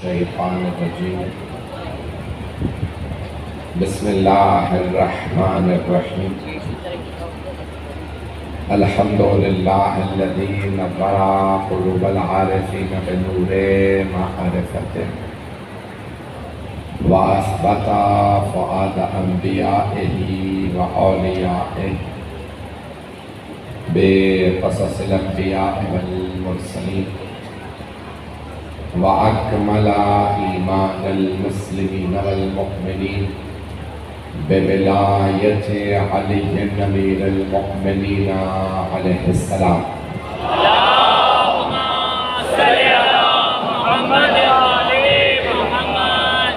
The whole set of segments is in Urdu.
الشيطان الرجيم بسم الله الرحمن الرحيم الحمد لله الذي نور قلوب العارفين بنور معرفته وأثبت فؤاد أنبيائه وأوليائه بقصص الأنبياء والمرسلين وأكمل إيمان المسلمين والمؤمنين بولاية علي أمير المؤمنين عليه السلام. اللهم صل على محمد وآل محمد.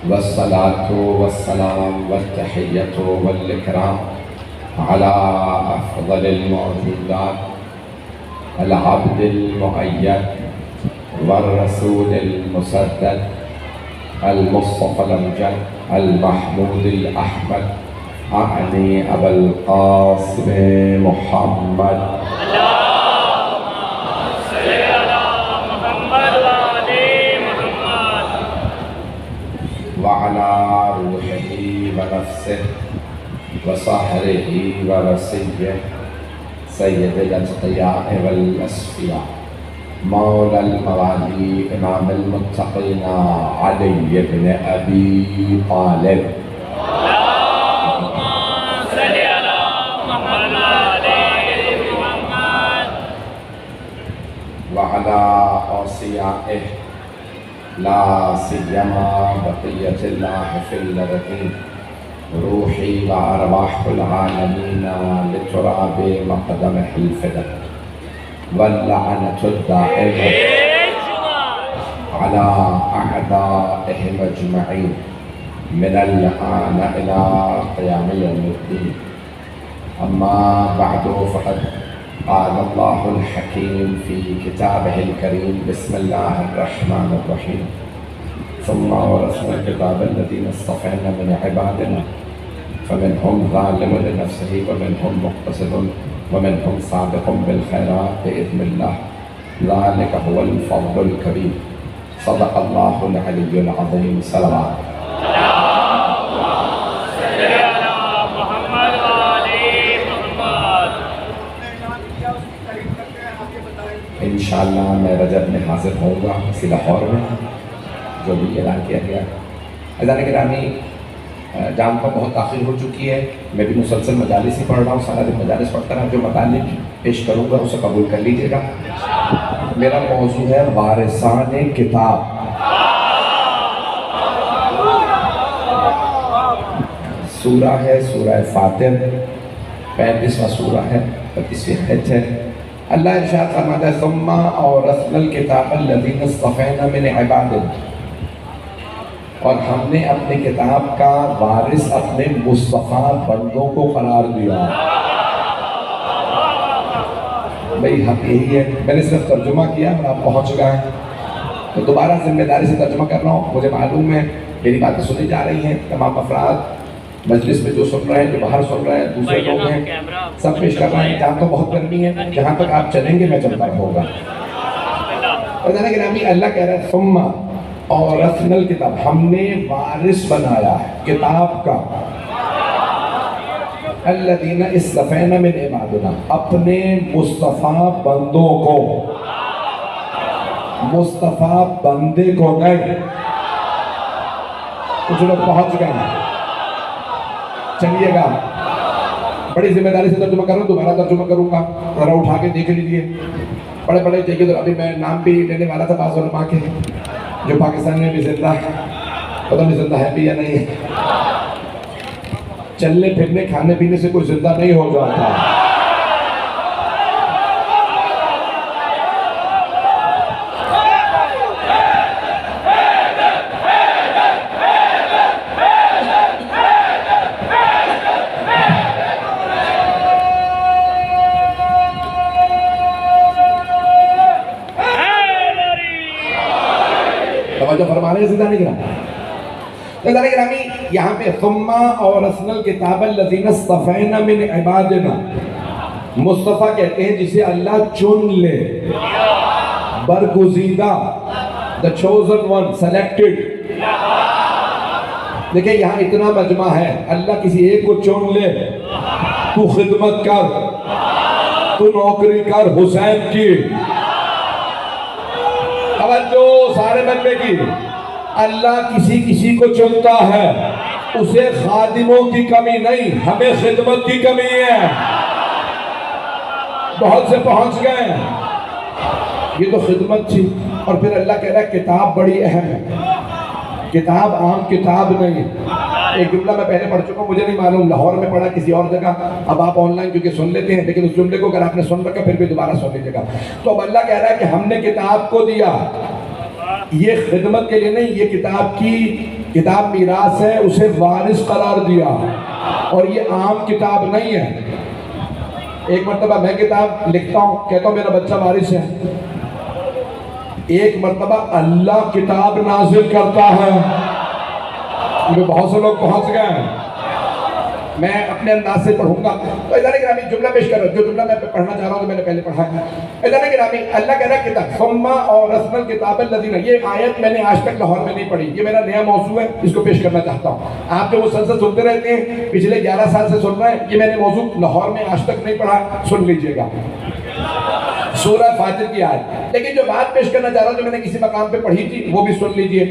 والصلاة والسلام والتحية والإكرام على أفضل الموجودات العبد المؤيد والرسول المسدد المصطفى الأمجد المحمود الأحمد أعني أبا القاسم محمد. اللهم صل على محمد وآل محمد. وعلى روحه ونفسه وصهره ورسيه سيد الأتقياء والأصفياء مولى الموالي إمام المتقين علي بن أبي طالب. اللهم صل على محمد وآل محمد. وعلى أوصيائه لا سيما بقية الله في الأرضين روحي وأرواح العالمين لتراب مقدمه الفداء واللعنة الدائمة على أعدائهم أجمعين من الآن إلى قيام يوم الدين. أما بعد فقد قال الله الحكيم في كتابه الكريم بسم الله الرحمن الرحيم ثم أورثنا الكتاب الذين اصطفينا من عبادنا فمنهم ظالم لنفسه ومنهم مقتصد ومنهم سابق بالخيرات بإذن الله ذلك هو الفضل الكبير. صدق الله العلي العظيم. صلوات. اللهم صل على محمد وآل محمد. انشاءاللہ میں رجب میں حاضر ہوں گا اسی لاہور میں جو بھی اعلان کیا گیا. اذان گرامی جام کا بہت تاخیر ہو چکی ہے. میں بھی مسلسل مجالس ہی پڑھ رہا ہوں، سارا دن مجالس پڑھتا رہا. جو مطالب پیش کروں گا اسے قبول کر لیجیے گا. میرا موضوع ہے وارثان کتاب. سورہ ہے سورہ فاطر، 35واں سورہ ہے، 25ویں آیت ہے. اللہ ارشاد فرماتا ہے ثم اورثنا الکتاب الذین اصطفینا من عبادنا، اور ہم نے اپنے کتاب کا وارث اپنے مصطفیٰ بندوں کو قرار دیا. بھئی حق یہی ہے. میں نے صرف ترجمہ کیا اور آپ پہنچ گئے ہیں تو دوبارہ ذمہ داری سے ترجمہ کر رہا ہوں. مجھے معلوم ہے میری باتیں سنی جا رہی ہیں. تمام افراد مجلس میں جو سن رہے ہیں، جو باہر سن رہے ہیں، دوسرے لوگ ہیں، سب پیش کر رہے ہیں. جہاں تو بہت گرمی ہے، جہاں تک آپ چلیں گے میں چلتا رہوں گا. اللہ کہہ رہا ہے ثم اورثنا الکتاب، ہم نے وارث بنایا ہے کتاب کا الذین اصطفینا من عبادنا، اپنے مصطفیٰ بندوں کو. مصطفیٰ بندے کو نہیں. کچھ لوگ پہنچ گئے ہیں. چلیے گا بڑی ذمہ داری سے ترجمہ کر رہا ہوں. دوبارہ ترجمہ کروں گا، ذرا اٹھا کے دیکھ لیجیے. بڑے بڑے چاہیے تو ابھی میں نام بھی لینے والا تھا بعض علماء کے جو پاکستان میں بھی زندہ ہے، پتہ نہیں زندہ ہے بھی یا نہیں ہے. چلنے پھرنے کھانے پینے سے کوئی زندہ نہیں ہو جاتا. توجہ فرما رہے ہیں زندہ نہیں کرا. یہاں پہ ثم اورثنا الکتاب الذین اصطفینا من عبادنا، مصطفیٰ کہتے ہیں جسے اللہ چن لے، برگزیدہ the chosen one, selected. دیکھیں یہاں اتنا مجمع ہے، اللہ کسی ایک کو چن لے، تو خدمت کر، تو نوکری کر حسین کی، توجہ سارے مجمع کی، اللہ کسی کو چنتا ہے، اسے خادموں کی کمی نہیں، ہمیں خدمت کی کمی ہے، بہت سے پہنچ گئے، یہ تو خدمت تھی۔ اور پھر اللہ کہہ رہا ہے کتاب بڑی اہم ہے، کتاب عام کتاب نہیں۔ ایک جملہ میں پہلے پڑھ چکا ہوں، مجھے نہیں معلوم لاہور میں پڑھا کسی اور جگہ، اب آپ آن لائن کیونکہ سن لیتے ہیں، لیکن اس جملے کو اگر آپ نے سن رکھا پھر بھی دوبارہ سن لیجیے گا۔ تو اب اللہ کہہ رہا ہے کہ ہم نے کتاب کو دیا، یہ خدمت کے لیے نہیں، یہ کتاب میراث ہے، اسے وارث قرار دیا، اور یہ عام کتاب نہیں ہے۔ ایک مرتبہ میں کتاب لکھتا ہوں، کہتا ہوں میرا بچہ وارث ہے، ایک مرتبہ اللہ کتاب نازل کرتا ہے، بہت سے لوگ پہنچ گئے ہیں، میں اپنے انداز سے پڑھوں گا۔ تو ادارے گرامی جملہ پیش کر رہا ہوں، جو جملہ میں پڑھنا چاہ رہا ہوں میں نے پہلے پڑھا ہے۔ ادارے گرامی اللہ کہہ رہا ہے کتاب ثم اورثنا الکتاب الذین، یہ آیت میں نے آج تک لاہور میں نہیں پڑھی، یہ میرا نیا موضوع ہے، اس کو پیش کرنا چاہتا ہوں۔ آپ جو مسلسل سنتے رہتے ہیں، پچھلے 11 سال سے سن رہے ہیں، یہ میں نے موضوع لاہور میں آج تک نہیں پڑھا، سن لیجئے گا۔ سورہ فاطر کی آیت، لیکن جو بات پیش کرنا چاہ رہا ہوں جو میں نے کسی مقام پہ پڑھی تھی وہ بھی سن لیجئے۔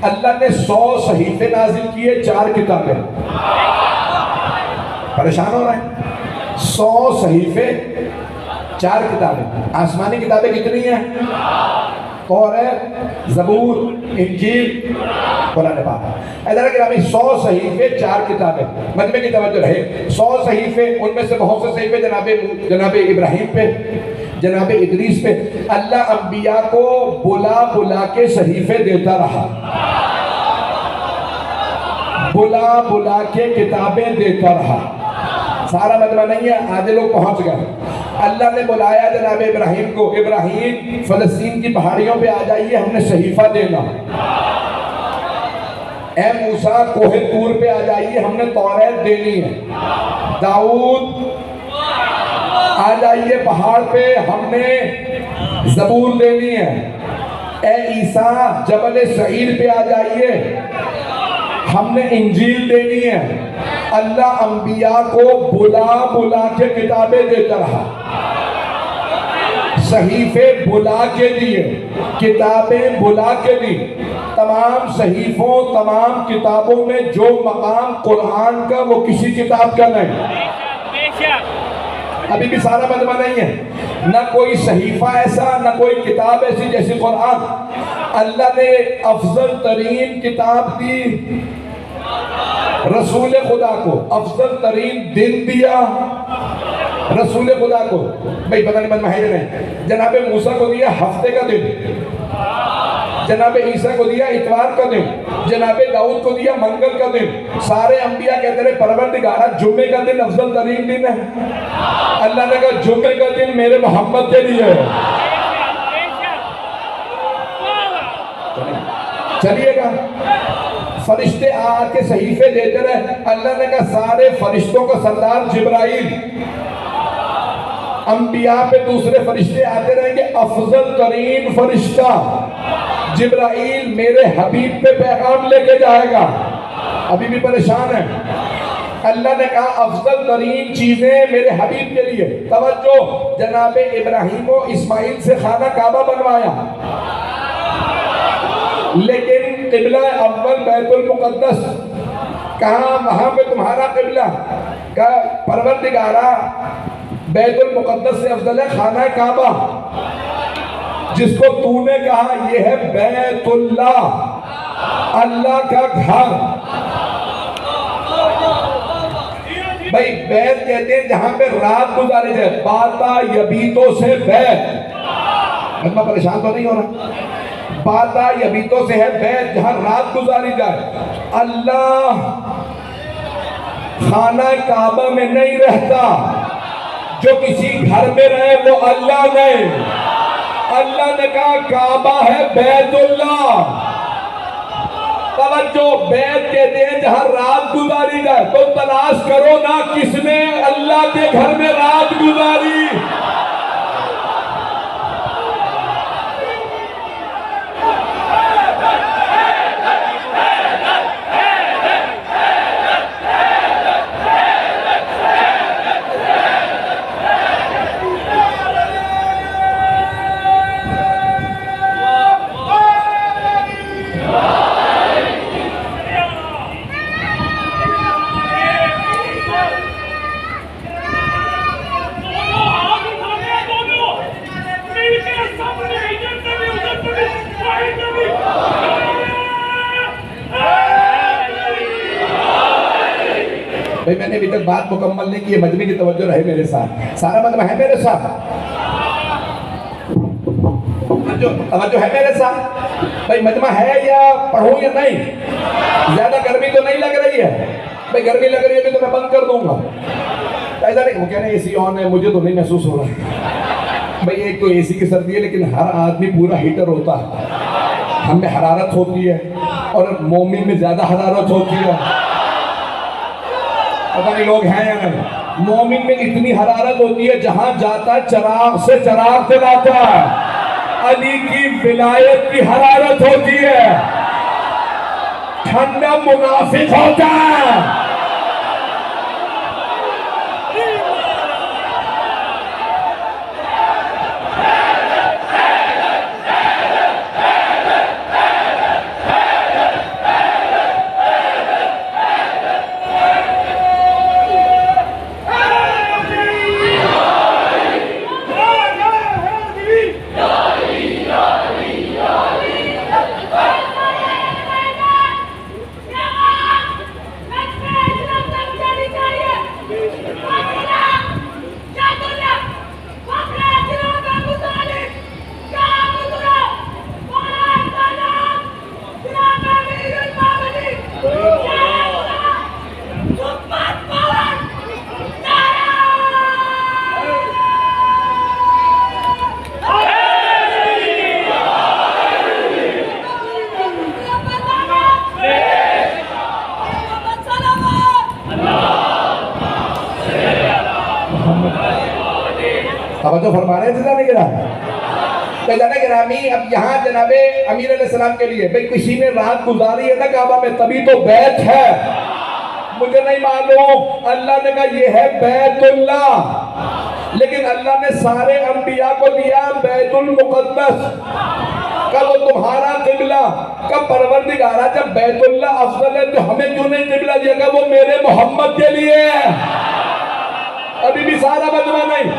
اللہ نے 100 صحیفے نازل کیے، 4 کتابیں۔ پریشان ہو رہے ہیں؟ 100 صحیفے، 4 کتابیں۔ آسمانی کتابیں کتنی ہیں؟ توریت، زبور، انجیل، قرآن پاک۔ ادارہ گرامی 100 صحیفے، 4 کتابیں۔ مجمع کی توجہ رہے، 100 صحیفے، ان میں سے بہت سے صحیفے جناب ابراہیم پہ، جناب ادریس پہ۔ اللہ انبیاء کو بلا کے صحیفے دیتا رہا، بلا کے کتابیں دیتا رہا۔ سارا مجمع نہیں ہے، آدھے لوگ پہنچ گئے۔ اللہ نے بلایا جناب ابراہیم کو، ابراہیم فلسطین کی پہاڑیوں پہ آ جائیے، ہم نے صحیفہ دینا۔ اے موسیٰ کوہ طور پہ آ جائیے، ہم نے توریت دینی ہے۔ داؤد آ جائیے پہاڑ پہ، ہم نے زبور دینی ہے۔ اے عیسیٰ جبل سعیر پہ آ جائیے، ہم نے انجیل دینی ہے۔ اللہ انبیاء کو بلا کے کتابیں دیتا رہا، صحیفے بلا کے دیے، کتابیں بلا کے دی۔ تمام صحیفوں، تمام کتابوں میں جو مقام قرآن کا وہ کسی کتاب کا نہیں۔ ابھی بھی سارا مجمع نہیں ہے، نہ کوئی صحیفہ ایسا، نہ کوئی کتاب ایسی جیسی قرآن۔ اللہ نے افضل ترین کتاب دی رسول خدا کو، افضل ترین دن دیا رسول خدا کو۔ بھئی پتہ نہیں مجمع ہے یا نہیں۔ جناب موسیٰ کو دیا ہفتے کا دن، جناب عیسیٰ کو دیا اتوار کا دن، جناب داؤد کو دیا منگل کا دن۔ سارے انبیاء کہتے رہے پروردگارہ جمعے کا دن افضل ترین دن ہے۔ اللہ نے کہا جمعے کا دن میرے محمد کے لیے ہے۔ چلیے گا، فرشتے آ کے صحیفے دیتے رہے۔ اللہ نے کہا سارے فرشتوں کا سردار جبرائیل، انبیاء پہ دوسرے فرشتے آتے رہیں گے، افضل ترین فرشتہ جبرائیل میرے حبیب پہ پیغام لے کے جائے گا۔ ابھی بھی پریشان ہیں۔ اللہ نے کہا افضل ترین چیزیں میرے حبیب کے لیے۔ توجہ، جناب ابراہیم و اسماعیل سے خانہ کعبہ بنوایا، لیکن قبلہ اول بیت المقدس، کہاں وہاں پہ تمہارا قبلہ؟ کہا پروردگارہ بیت المقدس سے افضل ہے خانہ کعبہ، جس کو تو نے کہا یہ ہے بیت اللہ، اللہ کا گھر۔ بھئی بیت کہتے ہیں جہاں پہ رات گزارے جائے، باتا یبیتوں سے بیت۔ مطلب پریشان تو نہیں ہو رہا؟ باتا یبیتوں سے ہے بیت، جہاں رات گزاری جائے۔ اللہ خانہ کعبہ میں نہیں رہتا، جو کسی گھر میں رہے وہ اللہ نہیں۔ اللہ نے کہا کعبہ ہے بیت اللہ۔ توجہ، بیت کہتے ہیں جہاں رات گزاری جائے۔ تو تلاش کرو نا کس نے اللہ کے گھر میں رات گزاری۔ بھائی میں نے ابھی تک بات مکمل نہیں کی ہے، مجمع کی توجہ رہے میرے ساتھ. سارا مجمع ہے میرے ساتھ؟ توجہ ہے میرے ساتھ؟ بھائی مجمع ہے یا پڑھوں یا نہیں؟ زیادہ گرمی تو نہیں لگ رہی ہے؟ بھائی گرمی لگ رہی ہے تو میں بند کر دوں گا. ایسا نہیں، وہ کہہ رہے ہیں اے سی آن ہے، مجھے تو نہیں محسوس ہو رہا. بھائی ایک تو اے سی کی سردی ہے، لیکن ہر آدمی پورا ہیٹر ہوتا ہے. ہم میں حرارت ہوتی ہے اور مومن میں زیادہ حرارت ہوتی ہے. پتہ نہیں لوگ ہیں یا نہیں. مومن میں اتنی حرارت ہوتی ہے جہاں جاتا ہے چراغ سے چراغ دلاتا ہے. علی کی ولایت کی حرارت ہوتی ہے، ٹھنڈا منافق ہوتا ہے. توجہ فرما رہے تھے جانا گرامی. اب یہاں جناب امیر علیہ السلام کے لیے بھئی کسی نے رات گزاری ہے نا کعبہ میں، تبھی تو بیت ہے. مجھے نہیں معلوم، اللہ نے کہا یہ ہے بیت اللہ، لیکن اللہ نے سارے انبیاء کو دیا بیت المقدس. کب وہ تمہارا قبلہ، کب پروردگارہ جب بیت اللہ افضل ہے تو ہمیں کیوں نہیں قبلہ دیا گا؟ وہ میرے محمد کے لیے ہے. ابھی بھی سارا مجمع نہیں.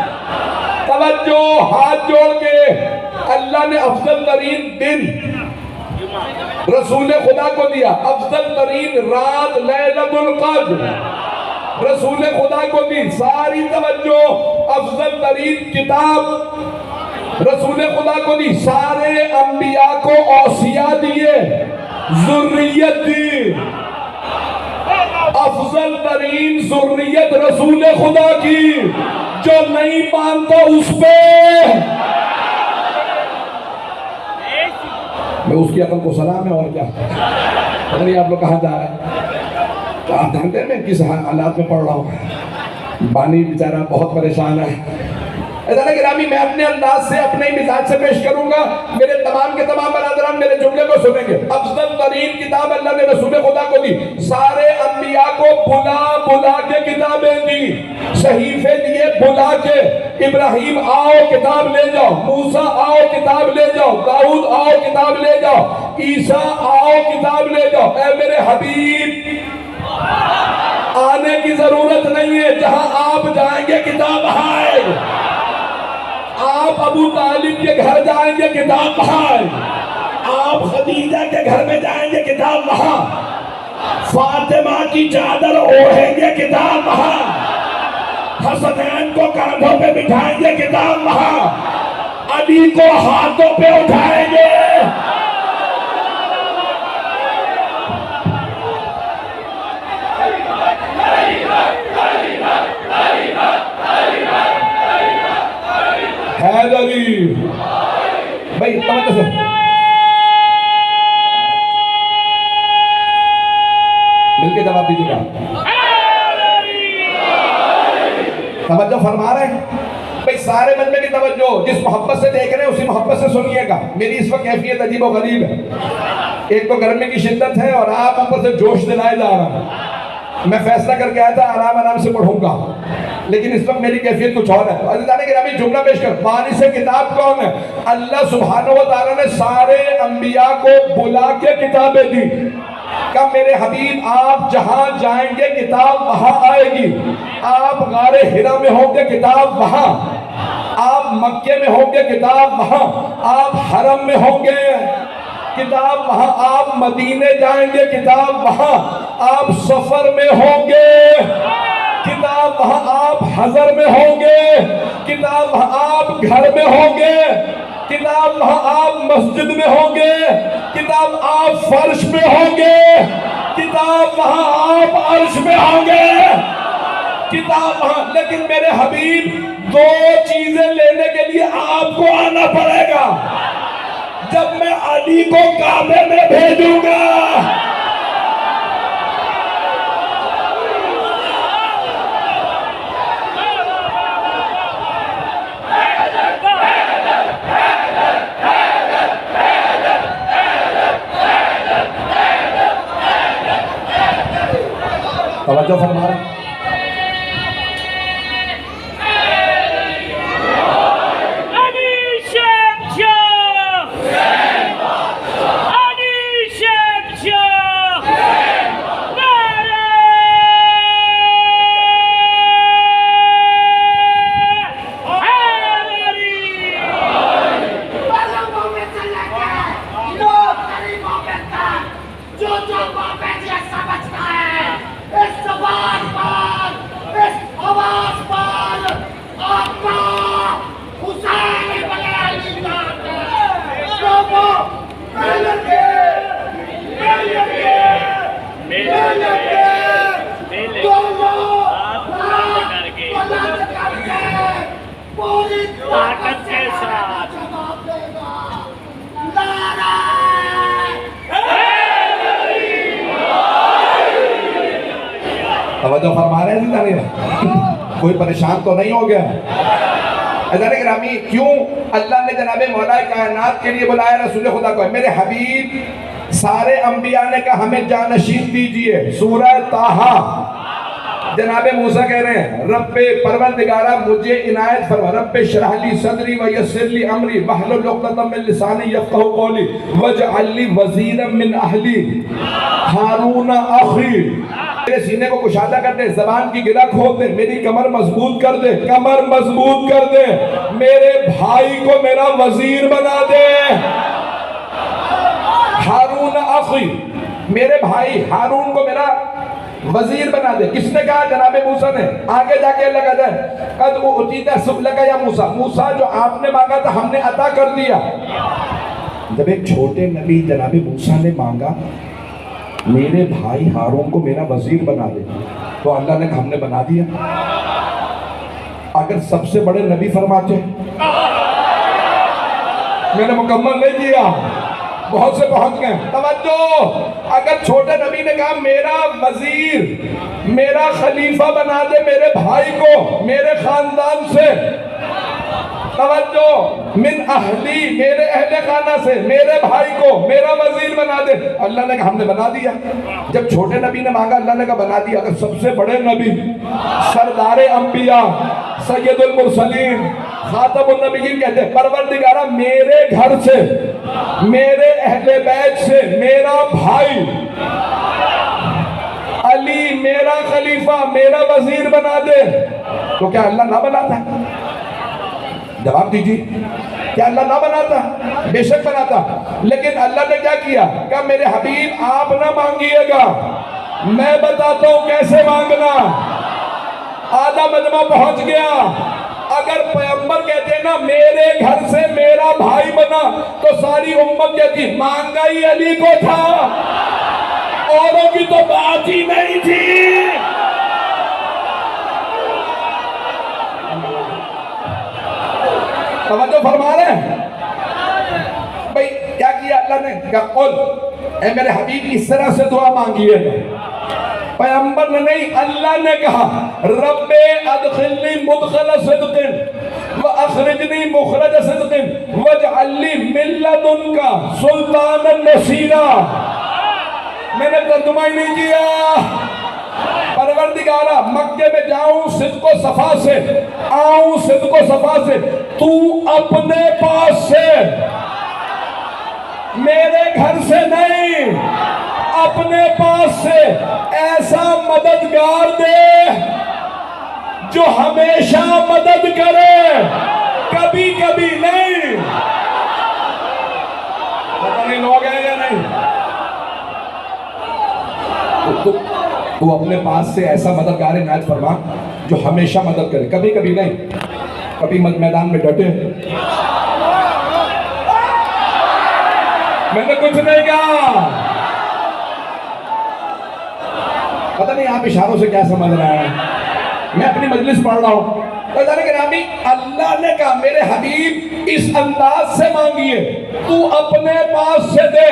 توجہ، ہاتھ جوڑ کے. اللہ نے افضل ترین دن رسول خدا کو دیا، افضل ترین رات لیلۃ القدر رسول خدا کو دی. ساری توجہ. افضل ترین کتاب رسول خدا کو دی. سارے انبیاء کو اوصیاء دیے، ذریت دی. افضل ترین ذریت رسول خدا کی. جو نہیں مانتا اس پہ میں اس کی عقل کو سلام ہے. اور کیا پتہ نہیں آپ لوگ کہاں جا رہے ہیں؟ آپ جانتے ہیں میں کس حالات میں پڑھ رہا ہوں. بانی بیچارہ بہت پریشان ہے. ادارہ گرامی میں اپنے انداز سے اپنے مزاج سے پیش کروں گا. میرے تمام کے تمام برادران میرے جملے کو سنیں گے. افضل ترین کتاب اللہ نے رسول خدا کو دی. سارے انبیاء کو بلا بلا کے کتابیں دی، صحیفے دیے بلا کے. ابراہیم آؤ کتاب لے جاؤ، موسیٰ آؤ کتاب لے جاؤ، داؤد آؤ کتاب لے جاؤ، عیسیٰ آؤ کتاب لے جاؤ. اے میرے حبیب آنے کی ضرورت نہیں ہے، جہاں آپ جائیں گے کتاب وہاں آئے گی. آپ ابو طالب کے گھر جائیں گے کتاب وہاں آئے گی. آپ خدیجہ کے گھر میں جائیں گے کتاب وہاں. فاطمہ کی چادر اوڑھیں گے کتاب وہاں. حسنین کو کاندھوں پہ بٹھائیں گے کتاب وہاں. علی کو ہاتھوں پہ اٹھائیں گے. حیدری بھائی توجہ سے مل کے جواب دیجیے گا. توجہ فرما رہے ہیں بھائی؟ سارے مجمع کی توجہ. جس محبت سے دیکھ رہے ہیں اسی محبت سے سنیے گا. میری اس وقت کیفیت عجیب و غریب ہے. ایک تو گرمی کی شدت ہے اور آپ اوپر سے جوش دلائے جا رہا ہیں. میں فیصلہ کر کے آیا تھا آرام آرام سے پڑھوں گا، لیکن اس وقت میری کیفیت کچھ اور ہے. عزیزان گرامی جملہ پیش کر. وارث کتاب کون ہے؟ اللہ سبحانہ و تعالیٰ نے سارے انبیاء کو بلا کے کتابیں دی. کہ میرے حبیب آپ جہاں جائیں گے کتاب وہاں آئے گی. آپ غار حرا میں ہوں گے کتاب وہاں. آپ مکے میں ہوں گے کتاب وہاں. آپ حرم میں ہوں گے کتاب وہاں. آپ مدینے جائیں گے کتاب وہاں. آپ سفر میں ہوں گے، کتاب وہاں آپ حضر میں ہوں گے، کتاب وہاں آپ گھر میں ہوں گے، کتاب وہاں آپ مسجد میں ہوں گے، کتاب آپ فرش میں ہوں گے، کتاب وہاں آپ عرش میں ہوں گے، کتاب وہاں. لیکن میرے حبیب دو چیزیں لینے کے لیے آپ کو آنا پڑے گا. جب میں علی کو کعبے میں بھیجوں گا، توجہ فرما رہے ہیں. توجہ فرما رہے ہیں. کوئی پریشان تو نہیں ہو گیا؟ عزیزان گرامی، کیوں اللہ نے جناب مولا کائنات کے لیے بلایا رسول خدا کو؟ میرے حبیب سارے انبیاء نے کہا ہمیں جانشین دیجئے. سورہ طٰہٰ جناب موسیٰ کہہ رہے ہیں رب پروردگارہ مجھے عنایت فرما، رب اشرح لی صدری ویسر لی امری واحلل عقدۃ من لسانی یفقہوا قولی واجعل لی وزیرا من اہلی ہارون اخی. میرے سینے کو کشادہ کر دے، زبان کی گرہ کھول دے، میری کمر مضبوط کر دے، کمر مضبوط کر دے، میرے بھائی کو میرا وزیر بنا دے. ہارون اخی، میرے بھائی ہارون کو میرا وزیر بنا دے. کس نے کہا؟ جناب موسیٰ نے. آگے جا کے اللہ کہتا ہے قد اوتیت سؤلک یا موسیٰ، موسیٰ جو آپ نے مانگا تھا ہم نے عطا کر دیا. جب ایک چھوٹے نبی جناب موسیٰ نے مانگا میرے بھائی ہارون کو میرا وزیر بنا دے، تو اللہ نے کہا ہم نے بنا دیا. اگر سب سے بڑے نبی فرماتے میں نے مکمل نہیں کیا، بہت سے پہنچ گئے. توجہ، اگر چھوٹے نبی نے کہا میرا وزیر، میرا خلیفہ بنا دے میرے بھائی کو میرے خاندان سے، توجہ، من اہلی، میرے اہل خانہ سے میرے بھائی کو میرا وزیر بنا دے، اللہ نے کہا ہم نے بنا دیا. جب چھوٹے نبی نے مانگا اللہ نے کہا بنا دیا. اگر سب سے بڑے نبی، سردار انبیاء، سید المرسلین، خاتم النبیین کہتے ہیں پروردگارہ میرے گھر سے، میرے اہل بیت سے میرا بھائی علی میرا خلیفہ میرا وزیر بنا دے، تو کیا اللہ نہ بناتا؟ جواب دیجیے، کیا اللہ نہ بناتا؟ بے شک بناتا. لیکن اللہ نے کیا کیا؟ کہ میرے حبیب آپ نہ مانگیے گا، میں بتاتا ہوں کیسے مانگنا. آدھا مجمع پہنچ گیا. اگر پیغمبر کہتے ہیں نا میرے گھر سے میرا بھائی بنا، تو ساری امت کہتی مانگا ہی علی کو تھا، اوروں کی تو بات ہی نہیں تھی. توجہ فرما رہے ہیں بھئی؟ کیا کیا اللہ نے؟ کہا قل، اے میرے حبیب اس طرح سے دعا مانگیے گا. پیغمبر نے نہیں، اللہ نے کہا رب ادخلنی مدخل صدق واخرجنی مخرج صدق واجعل لی من لدنک سلطانا نصیرا. میں نے ترجمہ ہی نہیں کیا. پروردگارہ مکے میں جاؤں صدق و صفا سے، آؤں صدق و صفا سے، تو اپنے پاس سے، میرے گھر سے نہیں، اپنے پاس سے ایسا مددگار دے جو ہمیشہ مدد کرے، کبھی کبھی نہیں. پتہ نہیں لوگ ہیں یا نہیں؟ تو اپنے پاس سے ایسا مددگار عنایت فرما جو ہمیشہ مدد کرے، کبھی کبھی نہیں، کبھی میدان میں ڈٹے۔ میں نے کچھ نہیں کہا، پتہ نہیں آپ اشاروں سے کیا سمجھ رہے ہیں، میں اپنی مجلس پڑھ رہا ہوں۔ اللہ نے کہا میرے حبیب اس انداز سے مانگیے، تو اپنے پاس سے دے،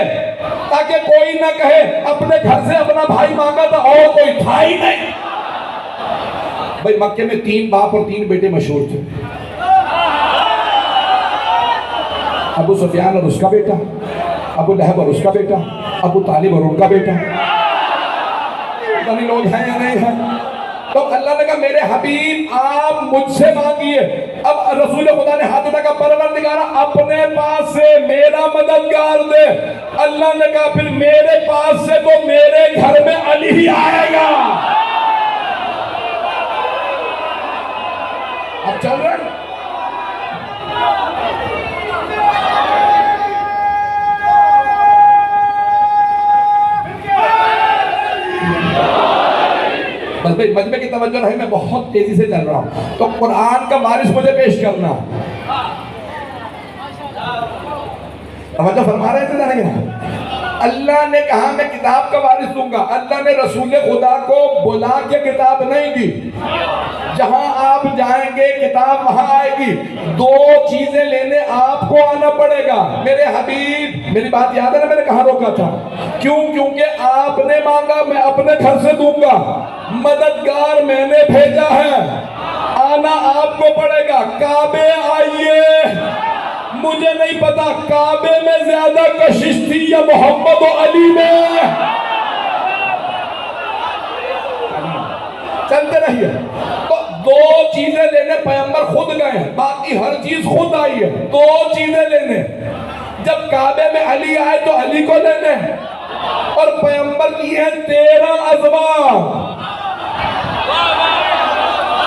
تاکہ کوئی نہ کہے اپنے گھر سے اپنا بھائی مانگا تھا اور کوئی تھا ہی نہیں۔ بھائی مکے میں 3 باپ اور 3 بیٹے مشہور تھے، ابو سفیان اور اس کا بیٹا، ابو لہب اور اس کا بیٹا، ابو طالب اور ان کا بیٹا۔ پتہ نہیں لوگ ہیں یا نہیں ہیں۔ تو اللہ نے کہا میرے حبیب آپ مجھ سے مانگیے۔ اب رسول خدا نے ہاتھ اٹھا کہا پروردگار اپنے پاس سے میرا مددگار دے۔ اللہ نے کہا پھر میرے پاس سے تو میرے گھر میں علی ہی آئے گا۔ اب چل رہے ہیں بس بھائی مجمع کی توجہ رہے، میں بہت تیزی سے چل رہا ہوں، تو قرآن کا وارث مجھے پیش کرنا۔ توجہ فرما رہے تھے نا؟ اللہ نے کہا میں کتاب کا وارث دوں گا۔ اللہ نے رسول خدا کو بلا کے کتاب نہیں دی، جہاں آپ جائیں گے کتاب وہاں آئے گی۔ 2 چیزیں لینے آپ کو آنا پڑے گا میرے حبیب۔ میری بات یاد ہے نا میں نے کہاں روکا تھا؟ کیونکہ آپ نے مانگا میں اپنے گھر سے دوں گا، مددگار میں نے بھیجا ہے، آنا آپ کو پڑے گا۔ کعبے آئیے، مجھے نہیں پتا کعبے میں زیادہ کشش تھی یا محمد و علی میں، چلتے رہیے۔ تو 2 چیزیں لینے پیغمبر خود گئے ہیں، باقی ہر چیز خود آئی ہے۔ 2 چیزیں لینے، جب کعبے میں علی آئے تو علی کو لینے، اور پیغمبر کی ہے 13 ازواج،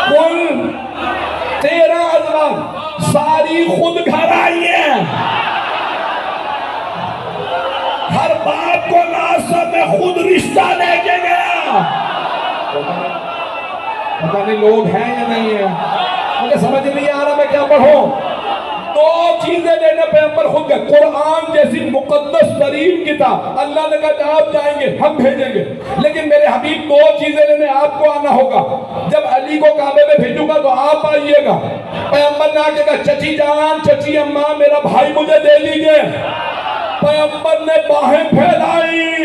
کل 13 ازواج ساری خود گھر آئی ہیں۔ ہر باپ کو ناسب میں خود رشتہ لے کے گیا۔ پتہ نہیں لوگ ہیں یا نہیں ہیں، مجھے سمجھ نہیں آ رہا میں کیا پڑھوں۔ 2 چیزیں لینے پیغمبر خود گئے۔ قرآن جیسی مقدس ترین کتاب، اللہ نے کہا آپ جائیں گے ہم بھیجیں گے، لیکن میرے حبیب 2 چیزیں لینے آپ کو آنا ہوگا۔ جب علی کو کعبے میں بھیجوں گا تو آپ آئیے گا۔ پیغمبر نے آگے کہا چچی جان، چچی اماں، میرا بھائی مجھے دے لیجئے۔ پیغمبر نے باہیں پھیلائی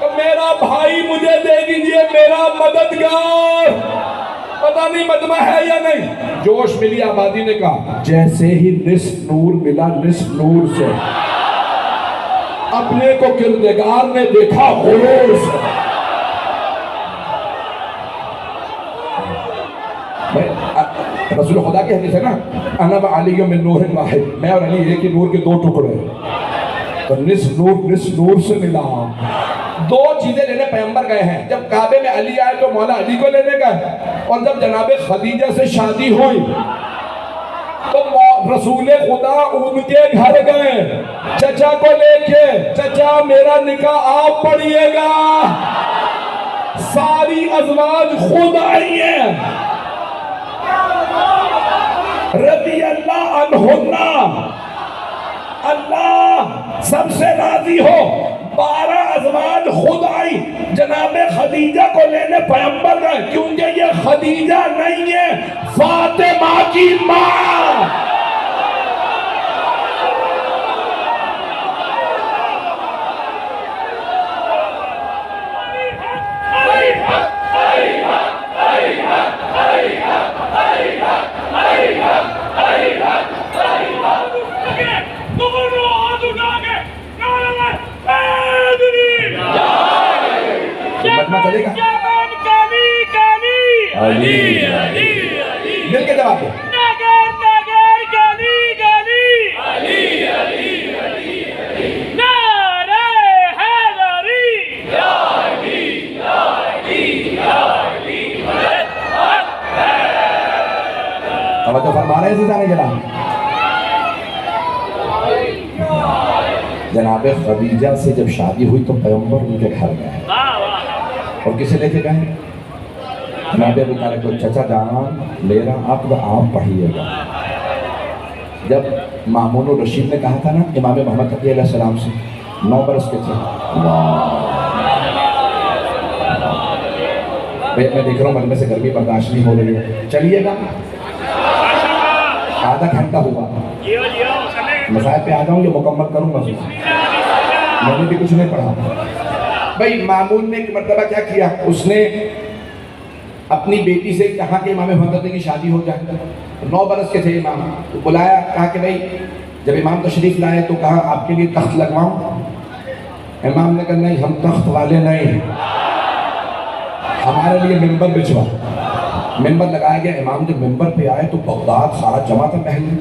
کہ میرا بھائی مجھے دے دیجئے، میرا مددگار۔ پتہ نہیں مجمع ہے یا نہیں، جوش ملی آبادی نے کہا جیسے ہی نصف نور ملا نصف نور سے، اپنے کو کردگار نے دیکھا غرور سے۔ رسول خدا کے حدیث ہے نا، انا و علی من نور واحد، میں اور علی ایک ہی نور کے 2 ٹکڑے، تو نصف نور سے ملا۔ 2 چیزیں لینے پیغمبر گئے ہیں۔ جب کعبے میں علی آئے تو مولا علی کو لینے گئے، اور جب جناب خدیجہ سے شادی ہوئی تو رسول خدا ان کے گھر گئے چچا کو لے کے، چچا میرا نکاح آپ پڑھیے گا۔ ساری ازواج خود آئی ہیں، رضی اللہ عنہن، اللہ سب سے راضی ہو۔ 12 ازواج خود آئی، جناب خدیجہ کو لینے پیغمبر گئے، کیونکہ یہ خدیجہ نہیں ہے، فاطمہ کی ماں۔ چلے گا علی علی مل کے جواب دو۔ توجہ فرما رہے ہیں سارے جناب خدیجہ سے جب شادی ہوئی تو پیغمبر ان کے گھر گئے، اور کسے لے کے گئے؟ جناب ابو طالب کو، چچا جان میرا عقد آپ پڑھیے گا۔ جب مامون الرشید نے کہا تھا نا امام محمد تقی علیہ السلام سے، 9 برس کے تھے، میں دیکھ رہا ہوں مجھ میں سے گرمی برداشت نہیں ہو رہی ہے، چلیے گا؟ آدھا گھنٹہ ہوا، مسائل پہ آ جاؤں گے، مکمل کروں گا، میں نے بھی کچھ نہیں پڑھا۔ بھائی مامون نے ایک مرتبہ کیا کیا، اس نے اپنی بیٹی سے کہا کہ امام محمد کی شادی ہو جائے، 9 برس کے تھے امام، تو بلایا، کہا کہ بھائی جب امام تشریف لائے تو کہا آپ کے لیے تخت لگواؤں؟ امام نے کہا نہیں، ہم تخت والے نہیں، ہمارے لیے ممبر بچھوا۔ ممبر لگایا گیا، امام جب ممبر پہ آئے تو بغداد سارا جمع تھا محل میں،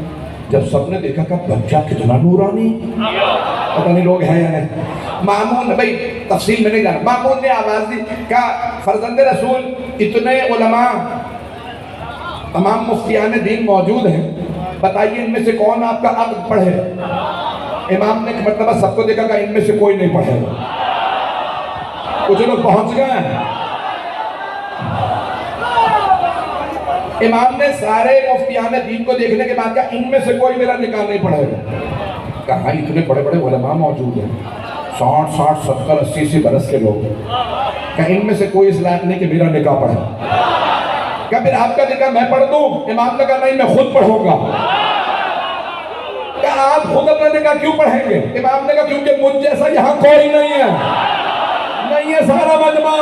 جب سب نے دیکھا کہ بچہ کتنا نورانی، پتہ نہیں لوگ ہیں یا نہیں۔ مامون، بھائی تفصیل میں نہیں جانا، مامون نے آواز دی، کہا فرزند رسول اتنے علماء تمام مفتیان دین موجود ہیں، بتائیے ان میں سے کون آپ کا عقد پڑھے؟ امام نے ایک مرتبہ سب کو دیکھا کہ ان میں سے کوئی نہیں پڑھے گا، کچھ لوگ پہنچ گئے۔ امام نے سارے مفتیان دین کو دیکھنے کے بعد کہا ان میں سے کوئی میرا نکاح نہیں پڑھے گا۔ کہا اتنے بڑے بڑے علماء موجود ہیں، 60 70 80 برس کے لوگ، کہ ان میں سے کوئی اس لائق نہیں کہ میرا نکاح پڑھے۔ کہ پھر آپ کا نکاح میں پڑھ دوں؟ امام نے کہا نہیں، میں خود پڑھوں گا۔ کہ آپ خود اپنا نکاح کیوں پڑھیں گے؟ امام نے کہا کیونکہ مجھ جیسا یہاں کوئی نہیں ہے، نہیں ہے سارا مجمع۔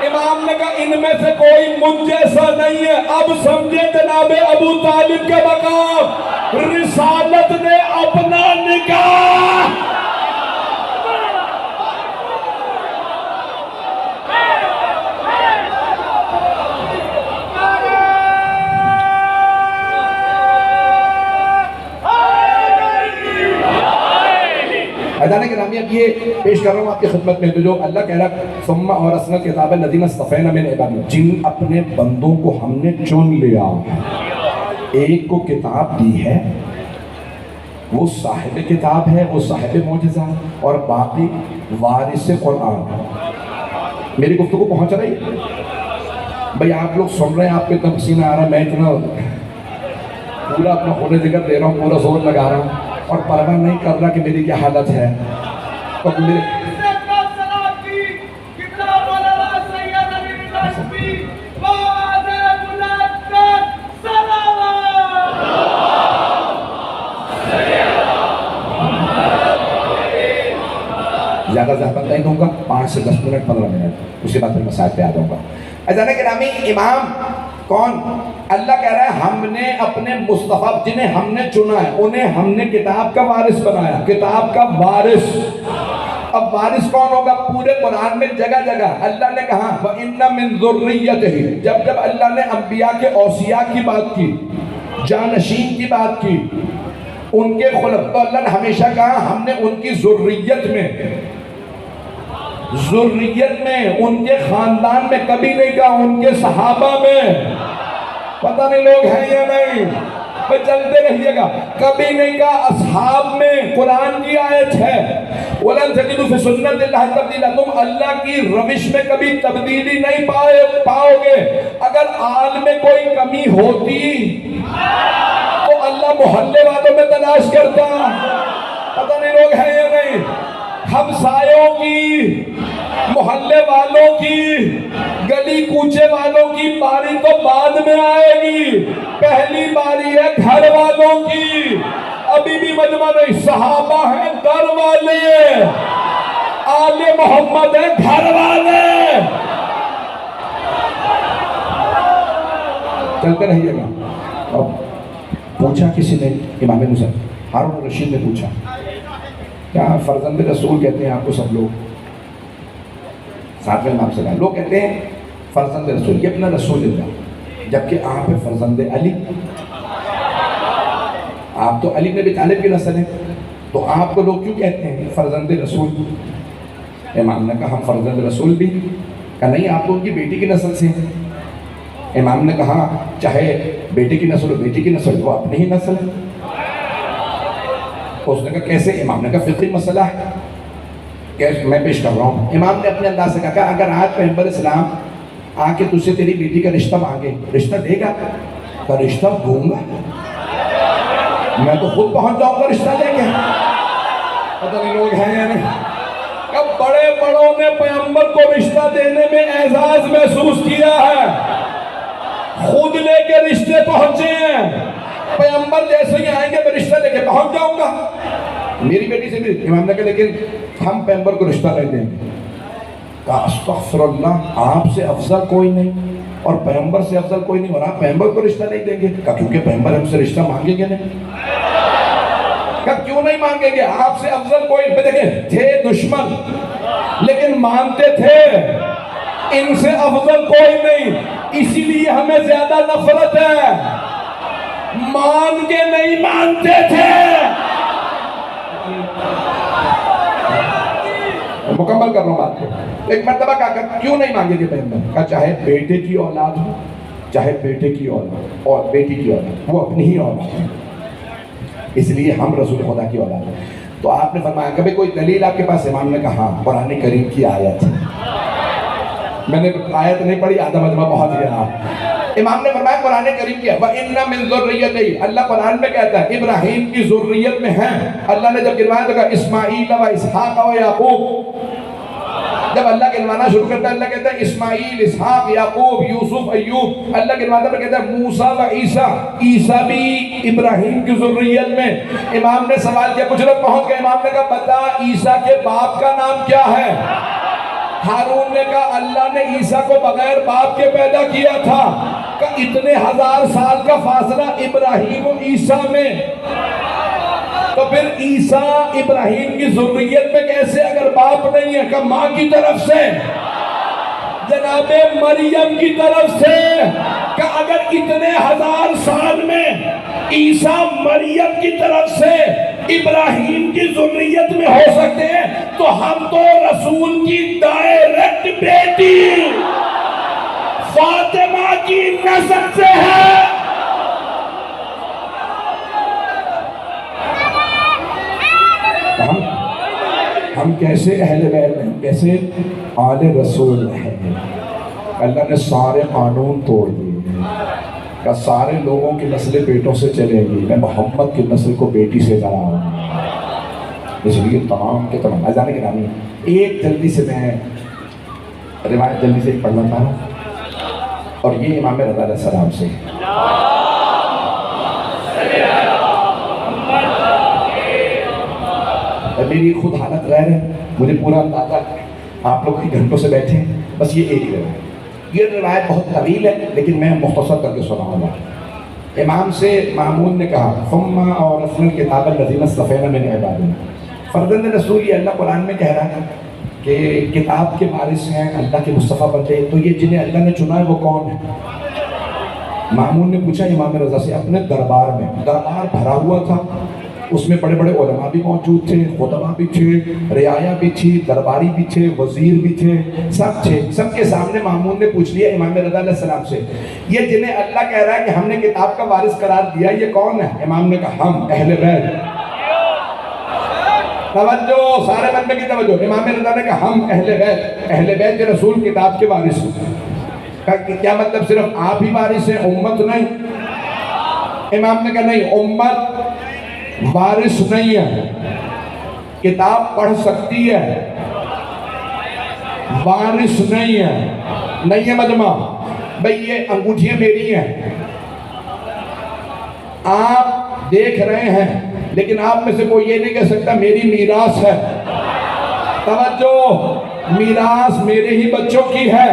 امام نے کہا ان میں سے کوئی مجھ جیسا نہیں ہے۔ اب سمجھے جناب ابو طالب کے مقام، رسالت نے اپنا نکاح ادانے کے نامی اب یہ پیش کر رہا ہوں آپ کی خدمت میں، تو جو اللہ کہہ رہا ثم اورثنا الکتاب الذین اصطفینا من عبادنا، جن اپنے بندوں کو ہم نے چن لیا، ایک کو کتاب دی ہے، وہ صاحب کتاب ہے، وہ صاحب معجزہ، اور باقی وارث قرآن۔ میری گفتگو پہنچ رہی؟ بھئی آپ لوگ سن رہے ہیں، آپ کو اتنا پسینہ آ رہا ہے، میں اتنا پورا اپنا خون ذکر دے رہا ہوں، پورا زور لگا رہا ہوں، اور پرواہ نہیں کر رہا کہ میری کیا حالت ہے۔ تو میرے زیادہ زحمت نہیں دوں گا، 5 سے 10 منٹ 15 منٹ، اس کے بعد پھر مسائل پہ آ جاؤں گا۔ اذان گرامی، امام کون؟ اللہ کہہ رہا ہے ہم نے اپنے مصطفیٰ جنہیں ہم نے چنا ہے انہیں ہم نے کتاب کا وارث بنایا، کتاب کا وارث۔ اب وارث کون ہوگا؟ پورے قرآن میں جگہ جگہ اللہ نے کہا وَإِنَّ مِن ذُرِّيَّتِهِ، جب جب اللہ نے انبیاء کے اوصیاء کی بات کی، جانشین کی بات کی، ان کے خلف، تو اللہ نے ہمیشہ کہا ہم نے ان کی ذریت میں ان کے خاندان میں، کبھی نہیں کہا ان کے صحابہ میں، پتہ نہیں لوگ ہیں یا نہیں، چلتے رہیے گا، کبھی نہیں کہا اصحاب میں۔ قرآن کی آیت ہے وَلَن تَجِدُوا فِي سُنَّتِ اللَّهِ تَبْدِيلًا، تم اللہ کی روش میں کبھی تبدیلی نہیں پاؤ گے۔ اگر آل میں کوئی کمی ہوتی تو اللہ محلے والوں میں تلاش کرتا، پتہ نہیں لوگ ہیں یا نہیں، ہمسایوں کی، محلے والوں کی، گلی کوچے والوں کی باری تو بعد میں آئے گی، پہلی باری ہے گھر والوں کی۔ ابھی بھی مجمع نہیں، صحابہ ہیں گھر والے، آل محمد ہیں گھر والے۔ چلتے رہیے گا۔ اب پوچھا کسی نے، امام موسیٰ ہارون الرشید نے پوچھا، کیا فرزند رسول کہتے ہیں آپ کو سب لوگ؟ ساتویں نام سے کہا، لوگ کہتے ہیں فرزند رسول، یہ اپنا رسول اللہ، جبکہ آپ ہیں فرزند علی، آپ تو علی بن ابی طالب کی نسل ہیں، تو آپ کو لوگ کیوں کہتے ہیں فرزند رسول؟ امام نے کہا ہم فرزند رسول بھی، کہا نہیں آپ تو ان کی بیٹی کی نسل سے ہیں۔ امام نے کہا چاہے بیٹی کی نسل ہو بیٹی کی نسل، وہ اپنی ہی نسل ہے۔ اس نے کہا کیسے؟ امام نے کہا فقہی مسئلہ ہے، کہ میں پیش کر رہا ہوں. امام نے اپنے انداز سے کہا اگر آج پیغمبر اسلام آ کے تجھ سے تیری بیٹی کا رشتہ مانگے, رشتہ دے گا؟ کہ رشتہ دوں گا, میں تو خود پہنچ جاؤں گا رشتہ دے کے. پتہ نہیں لوگ ہیں یا نہیں. کب بڑے بڑوں نے پیغمبر کو رشتہ دینے میں اعزاز محسوس کیا ہے, خود لے کے رشتے پہنچے ہیں. پیغمبر جیسے ہی آئیں گے میں رشتہ لے کے پہنچ جاؤں گا. میری بیٹی سے بھی امام نے کہا لیکن ہم پیغمبر کو رشتہ نہیں دیں گے. کہا استغفر اللہ, آپ سے افضل کوئی نہیں اور پیغمبر سے افضل کوئی نہیں, اور آپ پیغمبر کو رشتہ نہیں دیں گے؟ کہا کیونکہ پیغمبر ہم سے رشتہ مانگیں گے نہیں. کہا کیوں نہیں مانگیں گے, آپ سے افضل کوئی نہیں. دیکھیں تھے دشمن لیکن مانتے تھے, ان سے افضل کوئی نہیں, اسی لیے ہمیں زیادہ نفرت ہے. مان کے نہیں مانتے تھے. مکمل کر رہا ہوں بات کو. ایک مرتبہ کہا کیوں نہیں مانگے گے پیغمبر؟ کہا چاہے بیٹے کی اولاد ہو, چاہے بیٹے کی اولاد اور بیٹی کی اولاد, وہ اپنی ہی اولاد ہے, اس لیے ہم رسول خدا کی اولاد ہیں. تو آپ نے فرمایا کبھی کوئی دلیل آپ کے پاس؟ امام نے کہا ہاں, قرآن کریم کی آیت. میں نے آیت نہیں پڑھی, آدھا مجمع پہنچ گیا. امام نے فرمایا قرآن کریم کی ہے وَإِنَّ مِن ذُرِّيَّتِهِ, اللہ قرآن میں کہتا ہے ابراہیم کی ذریت میں ہیں. اللہ نے جب گنوایا تو کہا اسماعیل و اسحاق و یعقوب. جب اللہ گنوانا شروع کرتا ہے اللہ کہتا ہے اسماعیل, اسحاق, یعقوب, یوسف, ایوب. اللہ گنواتا ہے کہتا ہے موسیٰ و عیسیٰ, عیسیٰ بھی ابراہیم کی ذریت میں. امام نے سوال کیا, کچھ لوگ پہنچ گئے. امام نے کہا بتا عیسیٰ کے باپ کا نام کیا ہے؟ ہارون نے کہا اللہ نے عیسیٰ کو بغیر باپ کے پیدا کیا تھا. کہ اتنے 1000 سال کا فاصلہ ابراہیم و عیسیٰ میں, تو پھر عیسیٰ ابراہیم کی ذریت میں کیسے اگر باپ نہیں ہے؟ کہ ماں کی طرف سے, جناب مریم کی طرف سے. کہ اگر اتنے 1000 سال میں عیسیٰ مریم کی طرف سے ابراہیم کی ذریت میں ہو سکتے ہیں, تو ہم تو رسول کی ڈائریکٹ بیٹی فاطمہ کی نسل سے ہے. ہم کیسے اہل بیت ہیں, کیسے آل رسول ہیں. اللہ نے سارے قانون توڑ دیے کہ سارے لوگوں کی نسلیں بیٹوں سے چلے گی, میں محمد کی نسل کو بیٹی سے کرا رہا ہوں. اس لیے تمام کے تمام اذان گرامی, ایک جلدی سے میں روایت جلدی سے پڑھنا چاہ رہا ہوں, اور یہ امام رضا علیہ السلام سے. میری خود حالت غیر ہے, مجھے پورا اندازہ, آپ لوگ کئی گھنٹوں سے بیٹھے ہیں, بس یہ ایک روایت. یہ روایت بہت طویل ہے لیکن میں مختصر کر کے سناؤں گا. امام سے مامون نے کہا ثم اورثنا الکتاب الذین اصطفینا من عبادنا. فرزند رسول, یہ اللہ قرآن میں کہہ رہا ہے کہ کتاب کے وارث ہیں اللہ کے مصطفیٰ بندے, تو یہ جنہیں اللہ نے چنا ہے وہ کون ہے؟ مامون نے پوچھا امام رضا سے. اپنے دربار میں, دربار بھرا ہوا تھا, اس میں بڑے بڑے علماء بھی موجود تھے, خطبہ بھی تھے, رعایا بھی تھی, درباری بھی تھے, وزیر بھی تھے, سب تھے. سب کے سامنے مامون نے پوچھ لیا امام رضا علیہ السلام سے, یہ جنہیں اللہ کہہ رہا ہے کہ ہم نے کتاب کا وارث قرار دیا, یہ کون ہے؟ امام نے کہا ہم اہل بیت. توجہ, سارے بندے کی توجہ. امام رضا نے کہا ہم اہل بیت, اہل بیت کے رسول کتاب کے وارث ہیں. کیا مطلب صرف آپ ہی وارث ہیں, امت نہیں؟ امام نے کہا نہیں, امت وارث نہیں ہے, کتاب پڑھ سکتی ہے, وارث نہیں ہے. نہیں ہے مجمع بھئی, یہ انگوٹھیاں میری ہیں, آپ دیکھ رہے ہیں, لیکن آپ میں سے کوئی یہ نہیں کہہ سکتا میری میراث ہے. توجہ, میراث میرے ہی بچوں کی ہے.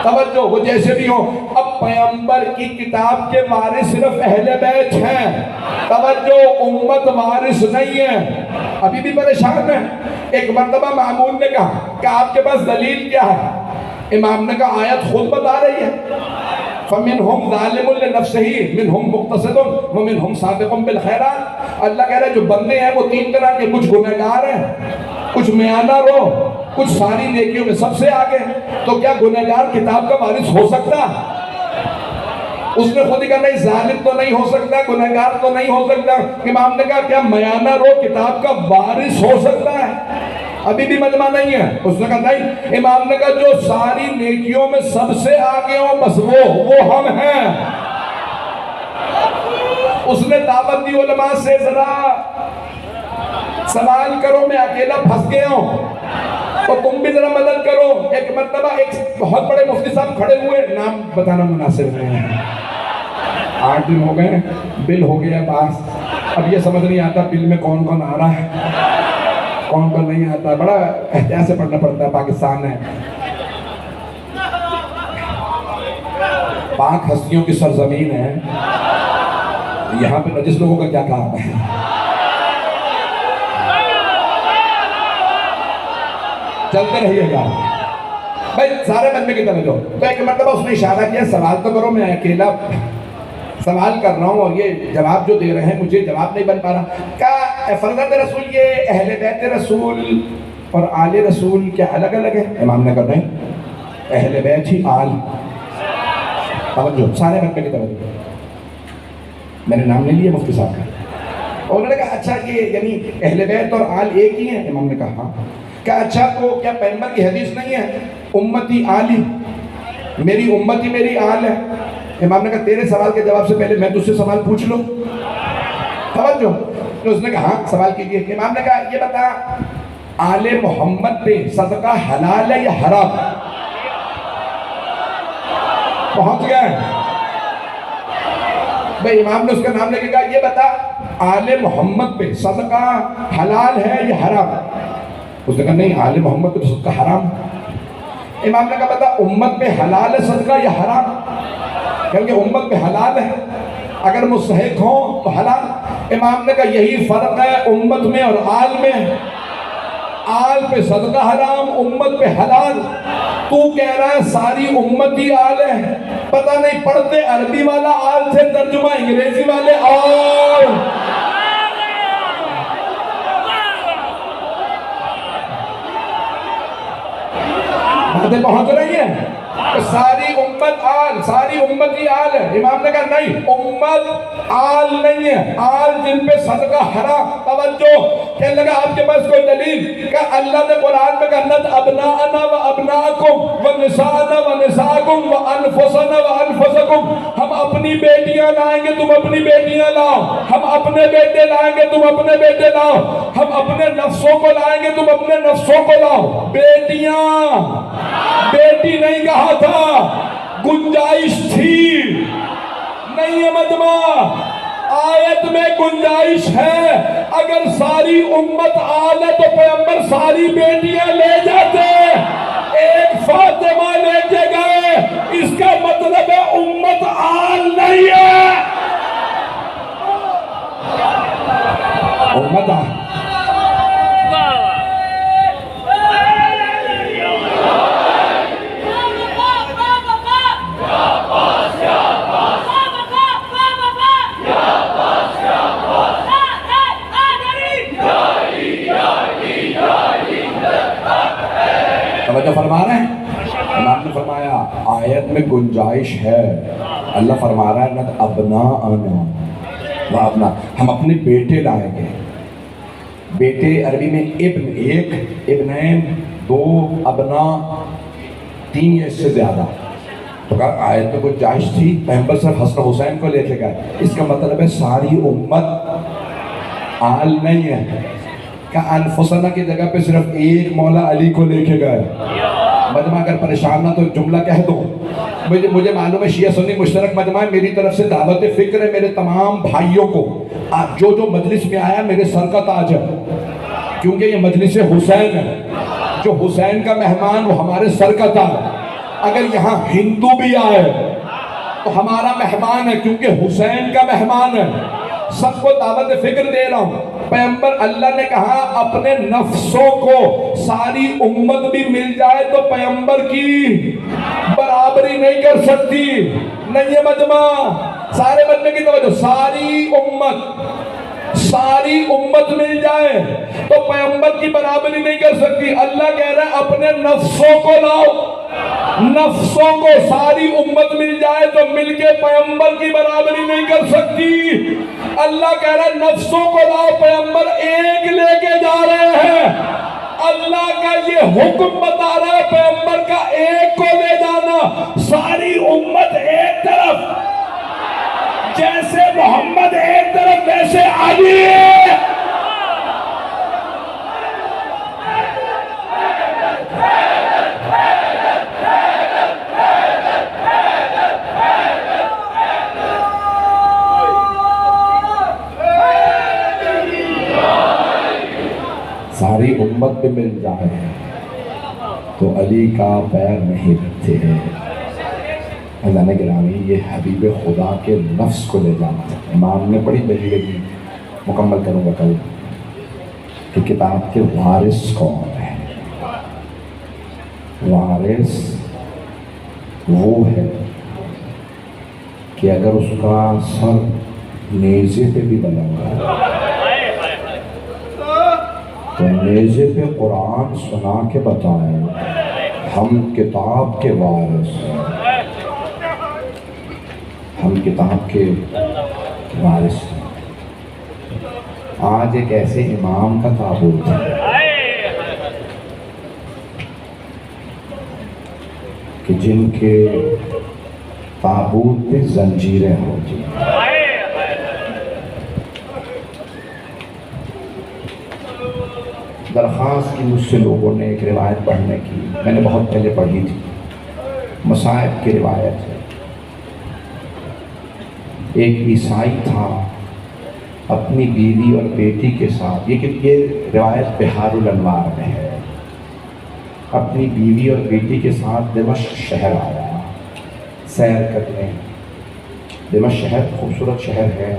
توجہ, وہ جیسے بھی ہو. اب پیغمبر کی کتاب کے وارث صرف اہل بیت ہیں. توجہ, امت وارث نہیں ہے. ابھی بھی پریشان ہیں. ایک مرتبہ مامون نے کہا کہ آپ کے پاس دلیل کیا ہے؟ امام نے کہا آیت خود بتا رہی ہے, فَمِنْهُمْ ظَالِمٌ لِنَفْسِهِ مِنْهُمْ مُقْتَصِدٌ وَمِنْهُمْ سَابِقٌ بِالْخَيْرَاتِ. اللہ کہہ رہا ہے جو بندے ہیں وہ 3 طرح کے, کچھ گنہگار ہیں, کچھ میانہ رو, کچھ ساری نیکیوں میں سب سے آگے. تو کیا گنہگار کتاب کا وارث ہو سکتا؟ اس نے خود ہی کہا نہیں, ظالم تو نہیں ہو سکتا, گنہگار تو نہیں ہو سکتا. امام نے کہا کیا میانہ رو کتاب کا وارث ہو سکتا ہے؟ ابھی بھی مجمع نہیں ہے؟ اس نے کہا نہیں. امام نے کہا جو ساری نیکیوں میں سب سے آگے ہوں بس وہ ہم ہیں. اس نے دعوت دی علماء سے ذرا سوال کرو، میں اکیلا پھنس گیا ہوں تو تم بھی ذرا مدد کرو. ایک مرتبہ ایک بہت بڑے مفتی صاحب کھڑے ہوئے، نام بتانا مناسب نہیں ہے، 8 دن ہو گئے، بل ہو گیا پاس. اب یہ سمجھ نہیں آتا بل میں کون کون آ رہا ہے کون کون نہیں آتا. بڑا احتیاط سے پڑھنا پڑتا ہے، پاکستان ہے، پاک ہستیوں کی سرزمین ہے، یہاں پہ نجس لوگوں کا کیا کام ہے. چلتے رہیے گا بھائی، سارے بندے کی طرح جو. تو ایک مرتبہ اس نے اشارہ کیا سوال تو کرو، میں اکیلا سوال کر رہا ہوں اور یہ جواب جو دے رہے ہیں مجھے جواب نہیں بن پا رہا. کیا فرزند رسول یہ اہل بیت رسول اور آل رسول کیا الگ الگ ہے؟ امام نے کہا نہیں، اہل بیت ہی آل. توجہ، سارے بندے کی طرح. میں نے نام نہیں لیا مفتی صاحب کا. اور انہوں نے کہا اچھا یہ یعنی اہل بیت اور آل ایک ہی ہیں؟ امام نے کہا ہاں. کہا اچھا تو کیا پیغمبر کی حدیث نہیں ہے امتی آلی، میری امتی میری آل ہے؟ امام نے کہا تیرے سوال کے جواب سے پہلے میں تجھ سے سوال پوچھ لوں. توجہ. تو اس نے کہا ہاں سوال کیجئے. امام نے کہا یہ بتا آل محمد پہ صدقہ حلال ہے یا حرام؟ پہنچ گئے بھئی. امام نے اس کا نام لے کے کہا یہ بتا آل محمد پہ صدقہ حلال ہے یا حرام؟ اس نے کہا نہیں، آل محمد پہ صدقہ حرام. امام نے کہا بتا امت پہ حلال ہے صدقہ یا حرام؟ کیونکہ امت پہ حلال ہے، اگر مستحق ہوں تو حلال. امام نے کہا یہی فرق ہے امت میں اور آل میں، آل پہ صدقہ حرام، امت پہ حلال. تو کہہ رہا ہے ساری امت ہی آل ہے، پتہ نہیں پڑھتے عربی والا آل تھے، ترجمہ انگریزی والے آل. باتیں پہنچ رہی ہیں؟ ساری امت آل، ساری امت ہی آل ہے. امام نے کہا نہیں، امت آل نہیں ہے، آل جن پہ صدقہ حرام. توجہ. کہنے لگا آپ کے پاس کوئی دلیل؟ کہ اللہ نے قرآن میں کہا نت ابناءنا و ابناءکم و نساءنا و نساءکم و انفسنا و انفسکم. ہم اپنی بیٹیاں لائیں گے تم اپنی بیٹیاں لاؤ، ہم اپنے بیٹے لائیں گے تم اپنے بیٹے لاؤ، ہم اپنے نفسوں کو لائیں گے تم اپنے نفسوں کو لاؤ. بیٹیاں، بیٹی نہیں کہا تھا، گنجائش تھی. نہیں ہے مجمع، آیت میں گنجائش ہے. اگر ساری امت آل ہے تو پیغمبر ساری بیٹیاں لے جاتے، ایک فاطمہ لے کے گئے. اس کا مطلب ہے امت آل نہیں ہے، امت آل. توجہ فرما رہے ہیں؟ امام نے فرمایا آیت میں گنجائش ہے. اللہ فرما رہا ہے نت ابناءنا و ابناء، ہم اپنے بیٹے لائیں گے. بیٹے عربی میں ابن ایک، ابنین دو، ابناء 3 یا اس سے زیادہ. تو کہا آیت میں گنجائش تھی، پیغمبر صرف حسن حسین کو لے کے گئے. اس کا مطلب ہے ساری امت آل نہیں ہے. کہ انفسنا کی جگہ پہ صرف ایک مولا علی کو لے کے گئے. مجمع اگر پریشان نہ تو جملہ کہہ دو. مجھے معلوم ہے شیعہ سنی مشترک مجمع ہے، میری طرف سے دعوت فکر ہے میرے تمام بھائیوں کو. جو مجلس میں آیا میرے سر کا تاج ہے، کیونکہ یہ مجلس حسین ہے. جو حسین کا مہمان وہ ہمارے سر کا تاج. اگر یہاں ہندو بھی آئے تو ہمارا مہمان ہے، کیونکہ حسین کا مہمان ہے. سب کو دعوت فکر دے رہا ہوں. پیغمبر اللہ نے کہا اپنے نفسوں کو ساری امت بھی مل جائے تو پیغمبر کی برابری نہیں کر سکتی. نہیں ہے مجمع، سارے بندے کی توجہ. ساری امت مل جائے تو پیغمبر کی برابری نہیں کر سکتی. اللہ کہہ رہا ہے اپنے نفسوں کو لاؤ. نفسوں کو ساری امت مل جائے تو مل کے پیغمبر کی برابری نہیں کر سکتی. اللہ کہہ رہا ہے نفسوں کو لاؤ، پیغمبر ایک لے کے جا رہے ہیں. اللہ یہ حکم بتا رہا ہے پیغمبر کا ایک کو لے جانا، ساری امت ایک طرف، جیسے محمد ایک طرف ویسے علی۔ ساری امت پہ مل جائے تو علی کا پیر نہیں رکھتے ہیں۔ عزیزان گرامی، یہ حبیب خدا کے نفس کو لے جانا ہے۔ امام نے بڑی دلیل مکمل کروں گا کل کہ کتاب کے وارث کون ہے۔ وارث وہ ہے کہ اگر اس کا سر نیزے پہ بھی بنا ہوا ہے تو نیزے پہ قرآن سنا کے بتائیں ہم کتاب کے وارث ہیں، ہم کتاب کے وارث ہیں۔ آج ایک ایسے امام کا تابوت ہے کہ جن کے تابوت پہ زنجیریں ہوتی ہیں۔ درخواست کی مجھ سے لوگوں نے ایک روایت پڑھنے کی، میں نے بہت پہلے پڑھی تھی، مصائب کی روایت ہے۔ ایک عیسائی تھا اپنی بیوی اور بیٹی کے ساتھ، یہ روایت بہار الانوار میں ہے، اپنی بیوی اور بیٹی کے ساتھ دمشق شہر آیا سیر کرنے۔ دمشق شہر خوبصورت شہر ہے،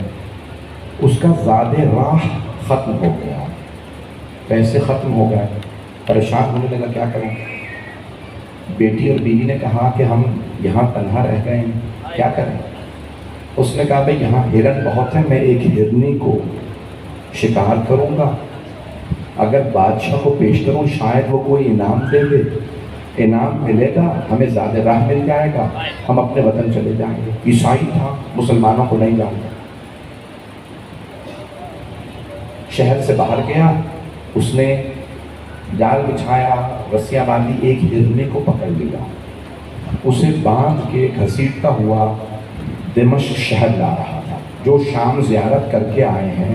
اس کا زاد راہ ختم ہو گیا، پیسے ختم ہو گئے، پریشان ہونے لگا کیا کروں۔ بیٹی اور بیوی نے کہا کہ ہم یہاں تنہا رہ گئے ہیں، کیا کریں۔ اس نے کہا بھئی یہاں ہرن بہت ہے، میں ایک ہرنی کو شکار کروں گا، اگر بادشاہ کو پیش کروں شاید وہ کوئی انعام دے دے، انعام ملے گا ہمیں زیادہ راہ مل جائے گا، ہم اپنے وطن چلے جائیں گے۔ عیسائی تھا، مسلمانوں کو نہیں جانتا۔ شہر سے باہر گیا، اس نے جال بچھایا، رسیاں باندھی، ایک ہرنی کو پکڑ لیا، اسے باندھ کے گھسیٹتا ہوا دمشق شہر لا رہا تھا۔ جو شام زیارت کر کے آئے ہیں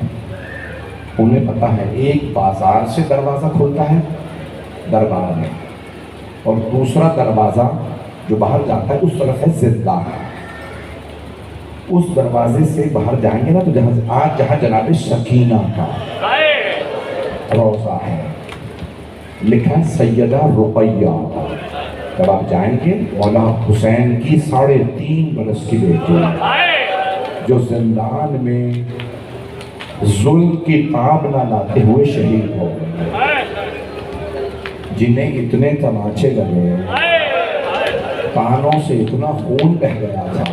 انہیں پتہ ہے ایک بازار سے دروازہ کھلتا ہے دربار میں، اور دوسرا دروازہ جو باہر جاتا ہے اس طرف ہے زندان۔ اس دروازے سے باہر جائیں گے نا تو جہاں جناب سکینہ کا روضہ ہے، لکھا سیدہ رقیہ، جب آپ جائیں گے مولا حسین کی 3.5 برس کی بیٹی جو زندان میں ظلم کی تاب نہ لاتے ہوئے شہید ہو گئے، جنہیں اتنے تماچے لگے، کانوں سے اتنا خون بہہ گیا تھا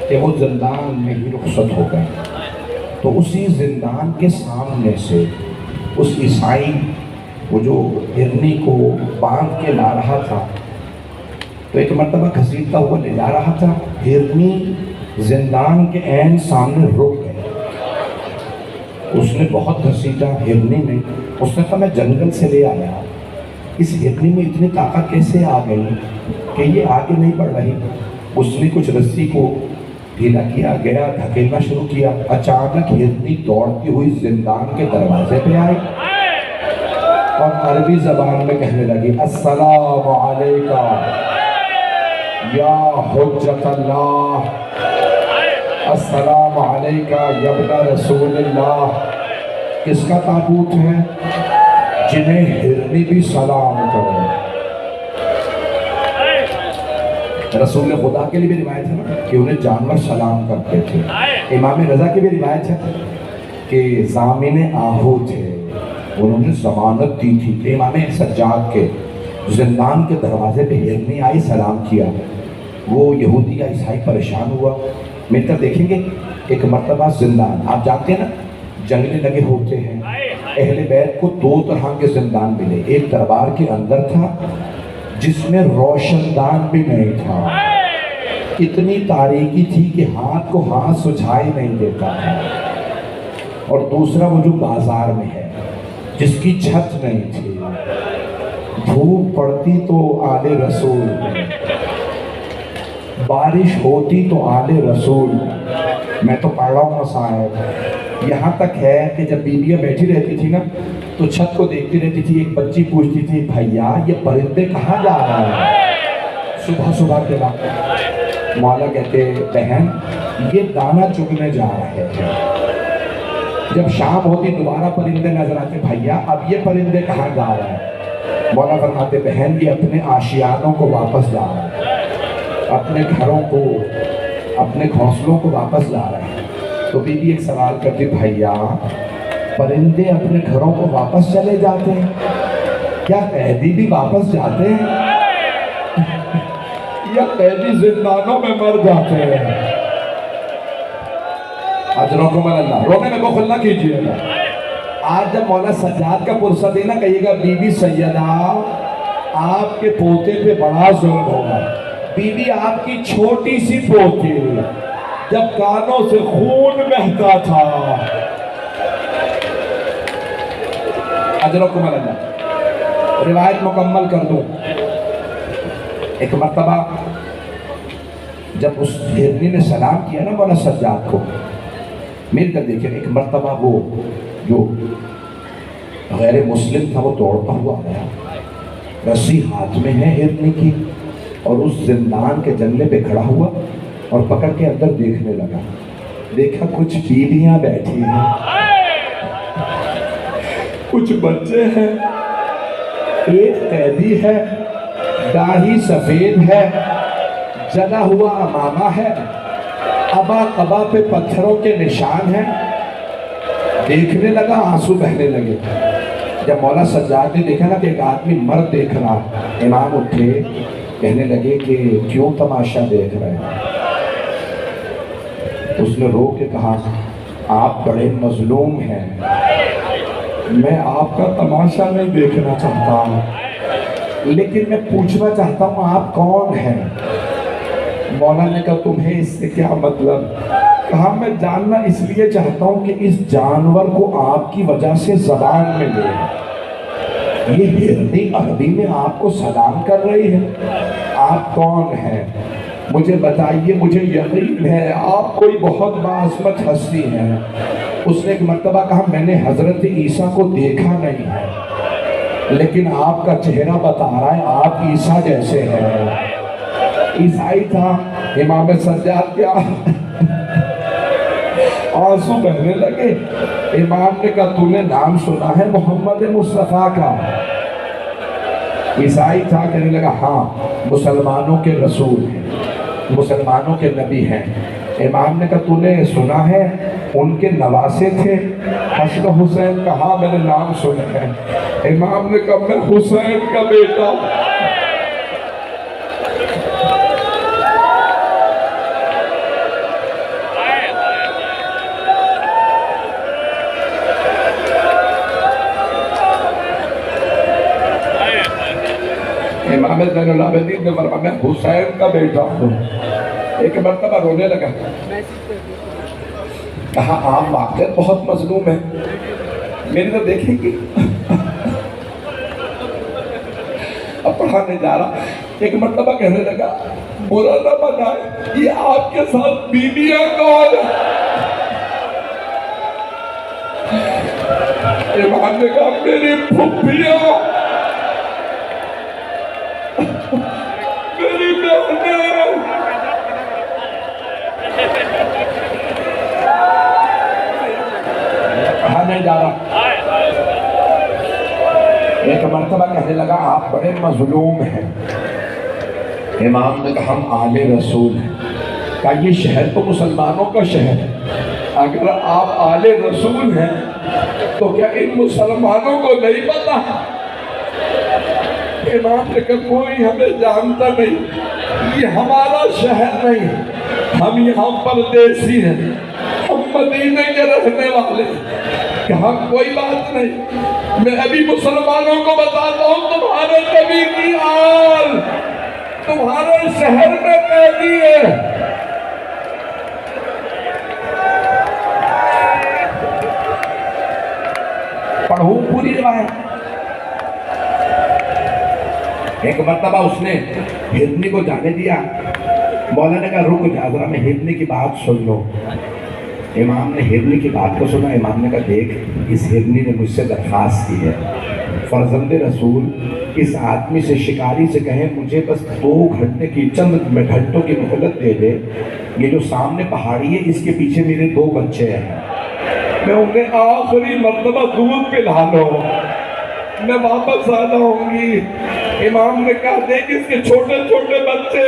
کہ وہ زندان میں ہی رخصت ہو گئے۔ تو اسی زندان کے سامنے سے اس عیسائی وہ جو ہرنی کو باندھ کے لا رہا تھا، تو ایک مرتبہ گھسیٹتا ہوا لے جا رہا تھا، ہرنی زندان کے عین سامنے رک گئے۔ اس نے بہت گھسیٹا ہرنی نے، اس نے کہا میں جنگل سے لے آیا، اس ہرنی میں اتنی طاقت کیسے آ گئی کہ یہ آگے نہیں بڑھ رہی۔ اس نے کچھ رسی کو ڈھیلا کیا، گیا دھکیلنا شروع کیا، اچانک ہرنی دوڑتی ہوئی زندان کے دروازے پہ آئی اور عربی زبان میں کہنے لگی السلام علیکہ یا حجت اللہ، السلام علیکہ یا ابن رسول اللہ۔ کس کا تابوت ہے؟ جنہیں ہرنی بھی سلام کرے۔ رسول خدا کے لیے بھی روایت ہے نا کہ انہیں جانور سلام کرتے تھے۔ امام رضا کی بھی روایت ہے کہ ضامن آہو تھے، انہوں نے ضمانت دی تھی کہ امام سجاد کے زندان کے دروازے پہ ہرنی آئی، سلام کیا، وہ یہودی یا عیسائی پریشان ہوا۔ مل کر دیکھیں گے ایک مرتبہ زندان، آپ جانتے ہیں نا جنگلے لگے ہوتے ہیں، اہل بیت کو 2 طرح کے زندان ملے، ایک دربار کے اندر تھا جس میں روشن دان بھی نہیں تھا، اتنی تاریکی تھی کہ ہاتھ کو ہاتھ سجھائی نہیں دیتا تھا، اور دوسرا وہ جو بازار میں ہے جس کی چھت نہیں تھی، دھوپ پڑتی تو آل رسول میں، بارش ہوتی تو آل رسول میں۔ میں تو پڑھ رہا ہوں صاحب، یہاں تک ہے کہ جب بیویاں بیٹھی رہتی تھی نا تو چھت کو دیکھتی رہتی تھی، ایک بچی پوچھتی تھی بھیا یہ پرندے کہاں جا رہا ہے صبح صبح کے وقت؟ مولا کہتے بہن یہ دانہ چگنے جا رہے ہیں۔ جب شام ہوتی دوبارہ پرندے نظر آتے، بھیا اب یہ پرندے کہاں جا رہے ہیں؟ مولا فرماتے بہن یہ اپنے آشیانوں کو واپس لا رہے ہیں، اپنے گھروں کو، اپنے گھونسلوں کو واپس لا رہے ہیں۔ تو بی بی ایک سوال کرتی، بھیا پرندے اپنے گھروں کو واپس چلے جاتے ہیں، کیا قیدی بھی واپس جاتے ہیں؟ یا قیدی زندانوں میں مر جاتے ہیں؟ اجرکم اللہ، رونے میں بخل نہ کیجیے گا۔ آج جب مولا سجاد کا پرسہ دینا کہیے گا بی بی سیدہ آپ کے پوتے پہ بڑا ظلم ہوگا، بی بی آپ کی چھوٹی سی پوتی جب کانوں سے خون بہتا تھا۔ اجرکم اللہ، روایت مکمل کر دوں۔ ایک مرتبہ جب اس ہرنی نے سلام کیا نا مولا سجاد کو، مل کر دیکھیں، ایک مرتبہ وہ جو غیر مسلم تھا وہ دوڑتا ہوا آیا، رسی ہاتھ میں ہے ہرنی کی، اور اس زندان کے جنگلے پہ کھڑا ہوا اور پکڑ کے اندر دیکھنے لگا۔ دیکھا کچھ بیویاں بیٹھی ہیں، کچھ بچے ہیں، ایک قیدی ہے، داڑھی سفید ہے، جلا ہوا امامہ ہے، ابا قبا پہ پتھروں کے نشان ہیں۔ دیکھنے لگا، آنسو بہنے لگے۔ جب مولا سجاد نے دیکھا نا کہ ایک آدمی مرد دیکھ رہا، امام اٹھے، کہنے لگے کہ کیوں تماشا دیکھ رہے ہیں؟ اس نے رو کے کہا آپ بڑے مظلوم ہیں، میں آپ کا تماشا نہیں دیکھنا چاہتا ہوں، لیکن میں پوچھنا چاہتا ہوں آپ کون ہیں؟ مولا نے کہا تمہیں اس سے کیا مطلب؟ کہا میں جاننا اس لیے چاہتا ہوں کہ اس جانور کو آپ کی وجہ سے زبان میں لے، یہ ہرنی عربی میں آپ کو سلام کر رہی ہے، آپ کون ہیں؟ مجھے بتائیے، مجھے یقین ہے آپ کوئی بہت باعظمت ہستی ہیں۔ اس نے ایک مرتبہ کہا میں نے حضرت عیسیٰ کو دیکھا نہیں ہے، لیکن آپ کا چہرہ بتا رہا ہے آپ عیسیٰ جیسے ہیں۔ عیسائی تھا، امام سجاد کیا آنسو بہنے لگے۔ امام نے کہا تو نے نام سنا ہے محمد مصطفیٰ کا؟ عیسائی تھا، کہنے لگا ہاں مسلمانوں کے رسول ہیں، مسلمانوں کے نبی ہیں۔ امام نے کہا تو نے سنا ہے ان کے نواسے تھے حسن حسین؟ کہا میں نے نام سنا ہے۔ امام نے کہا میں حسین کا بیٹا ہوں۔ امام زین العابدین نے فرمایا میں حسین کا بیٹا ہوں۔ ایک مرتبہ رونے لگا، کہا آپ واقعی بہت مظلوم ہیں، میری تو دیکھیں گی۔ اب پڑھانے جا رہا، ایک مرتبہ کہنے لگا برا نہ بنائے یہ آپ کے ساتھ بیویاں کون ہیں؟ امام نے کہا میری پھپھیاں، میری بہنیں۔ پڑھانے جا رہا، ایک مرتبہ کہنے لگا آپ بڑے مظلوم ہیں۔ امام نے کہا ہم آل رسول ہیں۔ کہا یہ شہر تو مسلمانوں کا شہر ہے، اگر آپ آل رسول ہیں تو کیا ان مسلمانوں کو نہیں پتا؟ امام نے کہا کوئی ہمیں جانتا نہیں، یہ ہمارا شہر نہیں، ہم یہاں پردیسی ہیں، ہم مدینے کے رہنے والے ہیں۔ کہا کوئی بات نہیں، میں ابھی مسلمانوں کو بتاتا ہوں تمہارے نبی کی آل تمہارے شہر میں قیدی ہے۔ پڑھوں پوری لمبی روایت. ایک مرتبہ اس نے ہرنی کو جانے دیا. مولا نے کہا رک جا ذرا میں ہرنی کی بات سن لو. امام نے ہرنی کی بات کو سنا. امام نے کہا دیکھ اس ہرنی نے مجھ سے درخواست کی ہے فرزند رسول اس آدمی سے شکاری سے کہیں مجھے بس 2 گھنٹے کی چند گھنٹوں کی مہلت دے دے. یہ جو سامنے پہاڑی ہے اس کے پیچھے میرے 2 بچے ہیں میں انہیں آخری مرتبہ دودھ پلا لو میں واپس آ جاؤں گی. امام نے کہا دیکھ اس کے چھوٹے چھوٹے بچے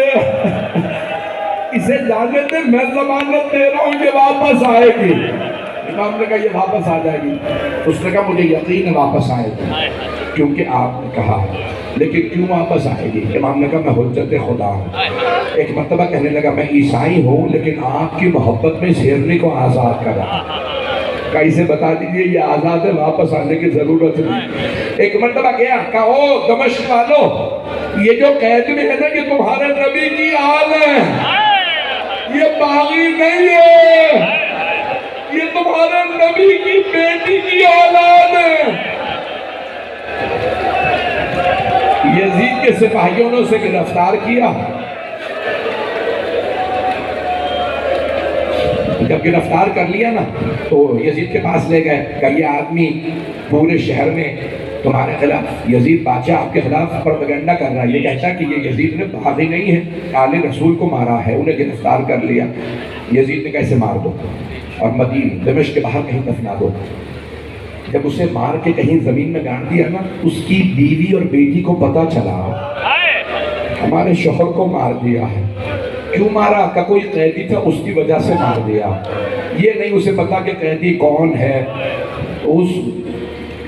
اسے جانے دے میں ضمانت دے رہا ہوں یہ واپس آئے گی. امام نے کہا یہ واپس آ جائے گی. اس نے کہا مجھے یقین واپس آئے گی کیونکہ آپ نے کہا. لیکن کیوں واپس آئے گی؟ امام نے کہا میں حجت خدا ہوں. ایک مرتبہ کہنے لگا میں عیسائی ہوں لیکن آپ کی محبت میں اس ہرنی کو آزاد کرا. کہا اسے بتا دیجئے یہ آزاد ہے واپس آنے کی ضرورت نہیں. ایک مرتبہ گیا کہا او دمشق والو یہ جو قید میں ہے نا یہ تمہارے نبی کی آل ہے یہ باغی نہیں ہے یہ تمہارے نبی کی بیٹی کی اولاد ہے. یزید کے سپاہیوں نے اسے گرفتار کیا. جب گرفتار کر لیا نا تو یزید کے پاس لے گئے کہ یہ آدمی پورے شہر میں تمہارے خلاف یزید بادشاہ آپ کے خلاف پروپیگنڈا کر رہا ہے. یہ کہتا ہے کہ یہ یزید نے باغی نہیں ہے آل رسول کو مارا ہے. انہیں گرفتار کر لیا. یزید نے کیسے مار دو اور مدینہ دمشق کے باہر کہیں دفنا دو. جب اسے مار کے کہیں زمین میں گاڑ دیا نا اس کی بیوی اور بیٹی کو پتا چلا ہمارے شوہر کو مار دیا ہے. کیوں مارا؟ کہ کوئی قیدی تھا اس کی وجہ سے مار دیا. یہ نہیں اسے پتا کہ قیدی کون ہے. اس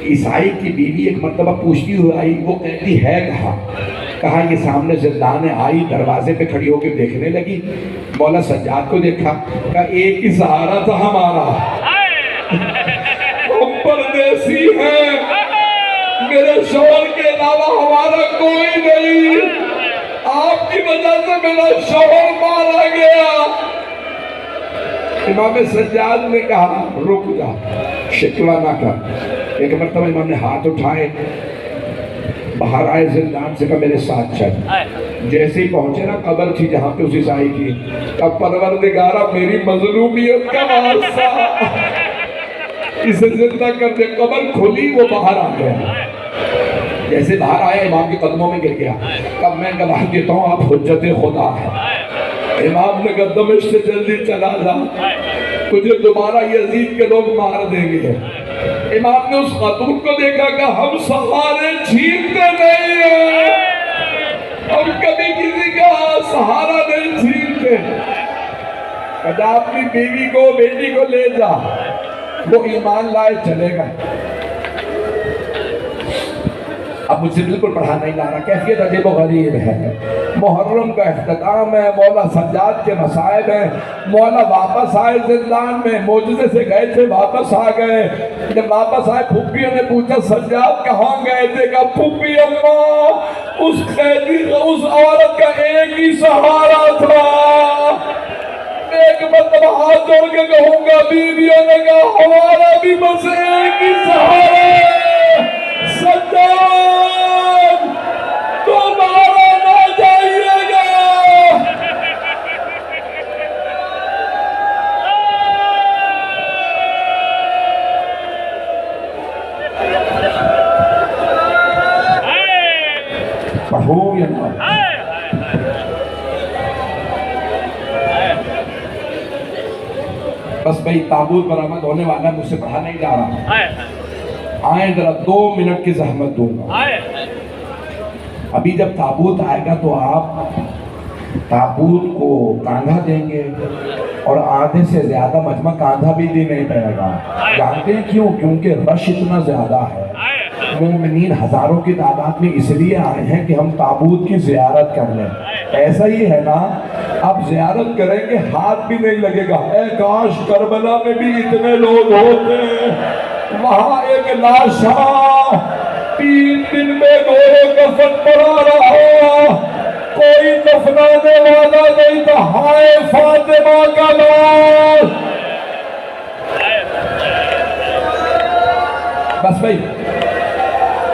عیسائی کی بیوی ایک مرتبہ پوچھتی ہوئی آئی وہ قیدی ہے کہاں؟ کہا یہ سامنے زندان آئی دروازے پہ کھڑی ہو کے دیکھنے لگی. مولا سجاد کو دیکھا کہا ایک ہی سہارا تھا ہمارا ہم پردیسی ہیں میرے شوہر کے علاوہ ہمارا کوئی نہیں. آپ کی وجہ سے میرا شوہر مارا گیا. امام سجاد نے کہا رک جا شکوہ نہ کر. ایک مرتبہ امام نے ہاتھ اٹھائے باہر آئے زندان سے کہا میرے ساتھ چل. جیسے ہی پہنچے نا قبر تھی جہاں پہ اس عیسائی کی. اب پروردگارہ میری مظلومیت کا واسطہ اسے زندہ کر دے. قبر کھلی وہ باہر آ گیا. جیسے باہر آیا امام کے قدموں میں گر گیا. اب میں گواہ دیتا ہوں آپ حجت خدا ہے. امام نے کہا دمشق سے جلدی چلا جا تجھے دوبارہ یزید کے لوگ مار دیں گے. امام نے اس خاتون کو دیکھا کہ ہم سہارے چھینتے نہیں ہیں ہم کبھی کسی کا سہارا نہیں چھینتے. کہا اپنی بیوی کو بیٹی کو لے جا. وہ ایمان لائے چلے گئے. اب مجھ سے بالکل پڑھانا ہی لا رہا. کیفیت عجیب و غریب ہے. محرم کا اختتام ہے. مولا سجاد کے مصائب ہیں. مولا واپس آئے زندان میں معجزے سے گئے تھے واپس آ گئے. جب واپس آئے پھوپھیوں نے پوچھا سجاد کہاں گئے تھے؟ کہا پھوپھی اماں اس قیدی اس عورت کا ایک ہی سہارا تھا. ایک مرتبہ ہاتھ جوڑ کے کہوں گا بیویوں نے کہا ہمارا بھی بس ایک ہی سہارا ہے. سجاد دوبارہ نہ جائیے گا. پڑھو یا نہ بس بھائی تابوت برآمد ہونے والا مجھ سے پڑھا نہیں جا رہا. آئیں ذرا 2 منٹ کی زحمت دوں گا. ابھی جب تابوت آئے گا تو آپ تابوت کو کاندھا دیں گے اور آدھے سے زیادہ مجمع کاندھا بھی دی نہیں پڑے گا. جانتے ہیں کیوں؟ کیونکہ رش اتنا زیادہ ہے. مومنین ہزاروں کی تعداد میں اس لیے آئے ہیں کہ ہم تابوت کی زیارت کر لیں. ایسا ہی ہے نا آپ زیارت کریں گے ہاتھ بھی نہیں لگے گا. اے کاش کربلا میں بھی اتنے لوگ ہوتے. وہاں ایک لاشا 3 دن میں گورے کفن پڑا رہا کوئی دفنانے والا نہیں تھا. ہائے فاطمہ کا لاش. بس بھائی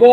2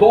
2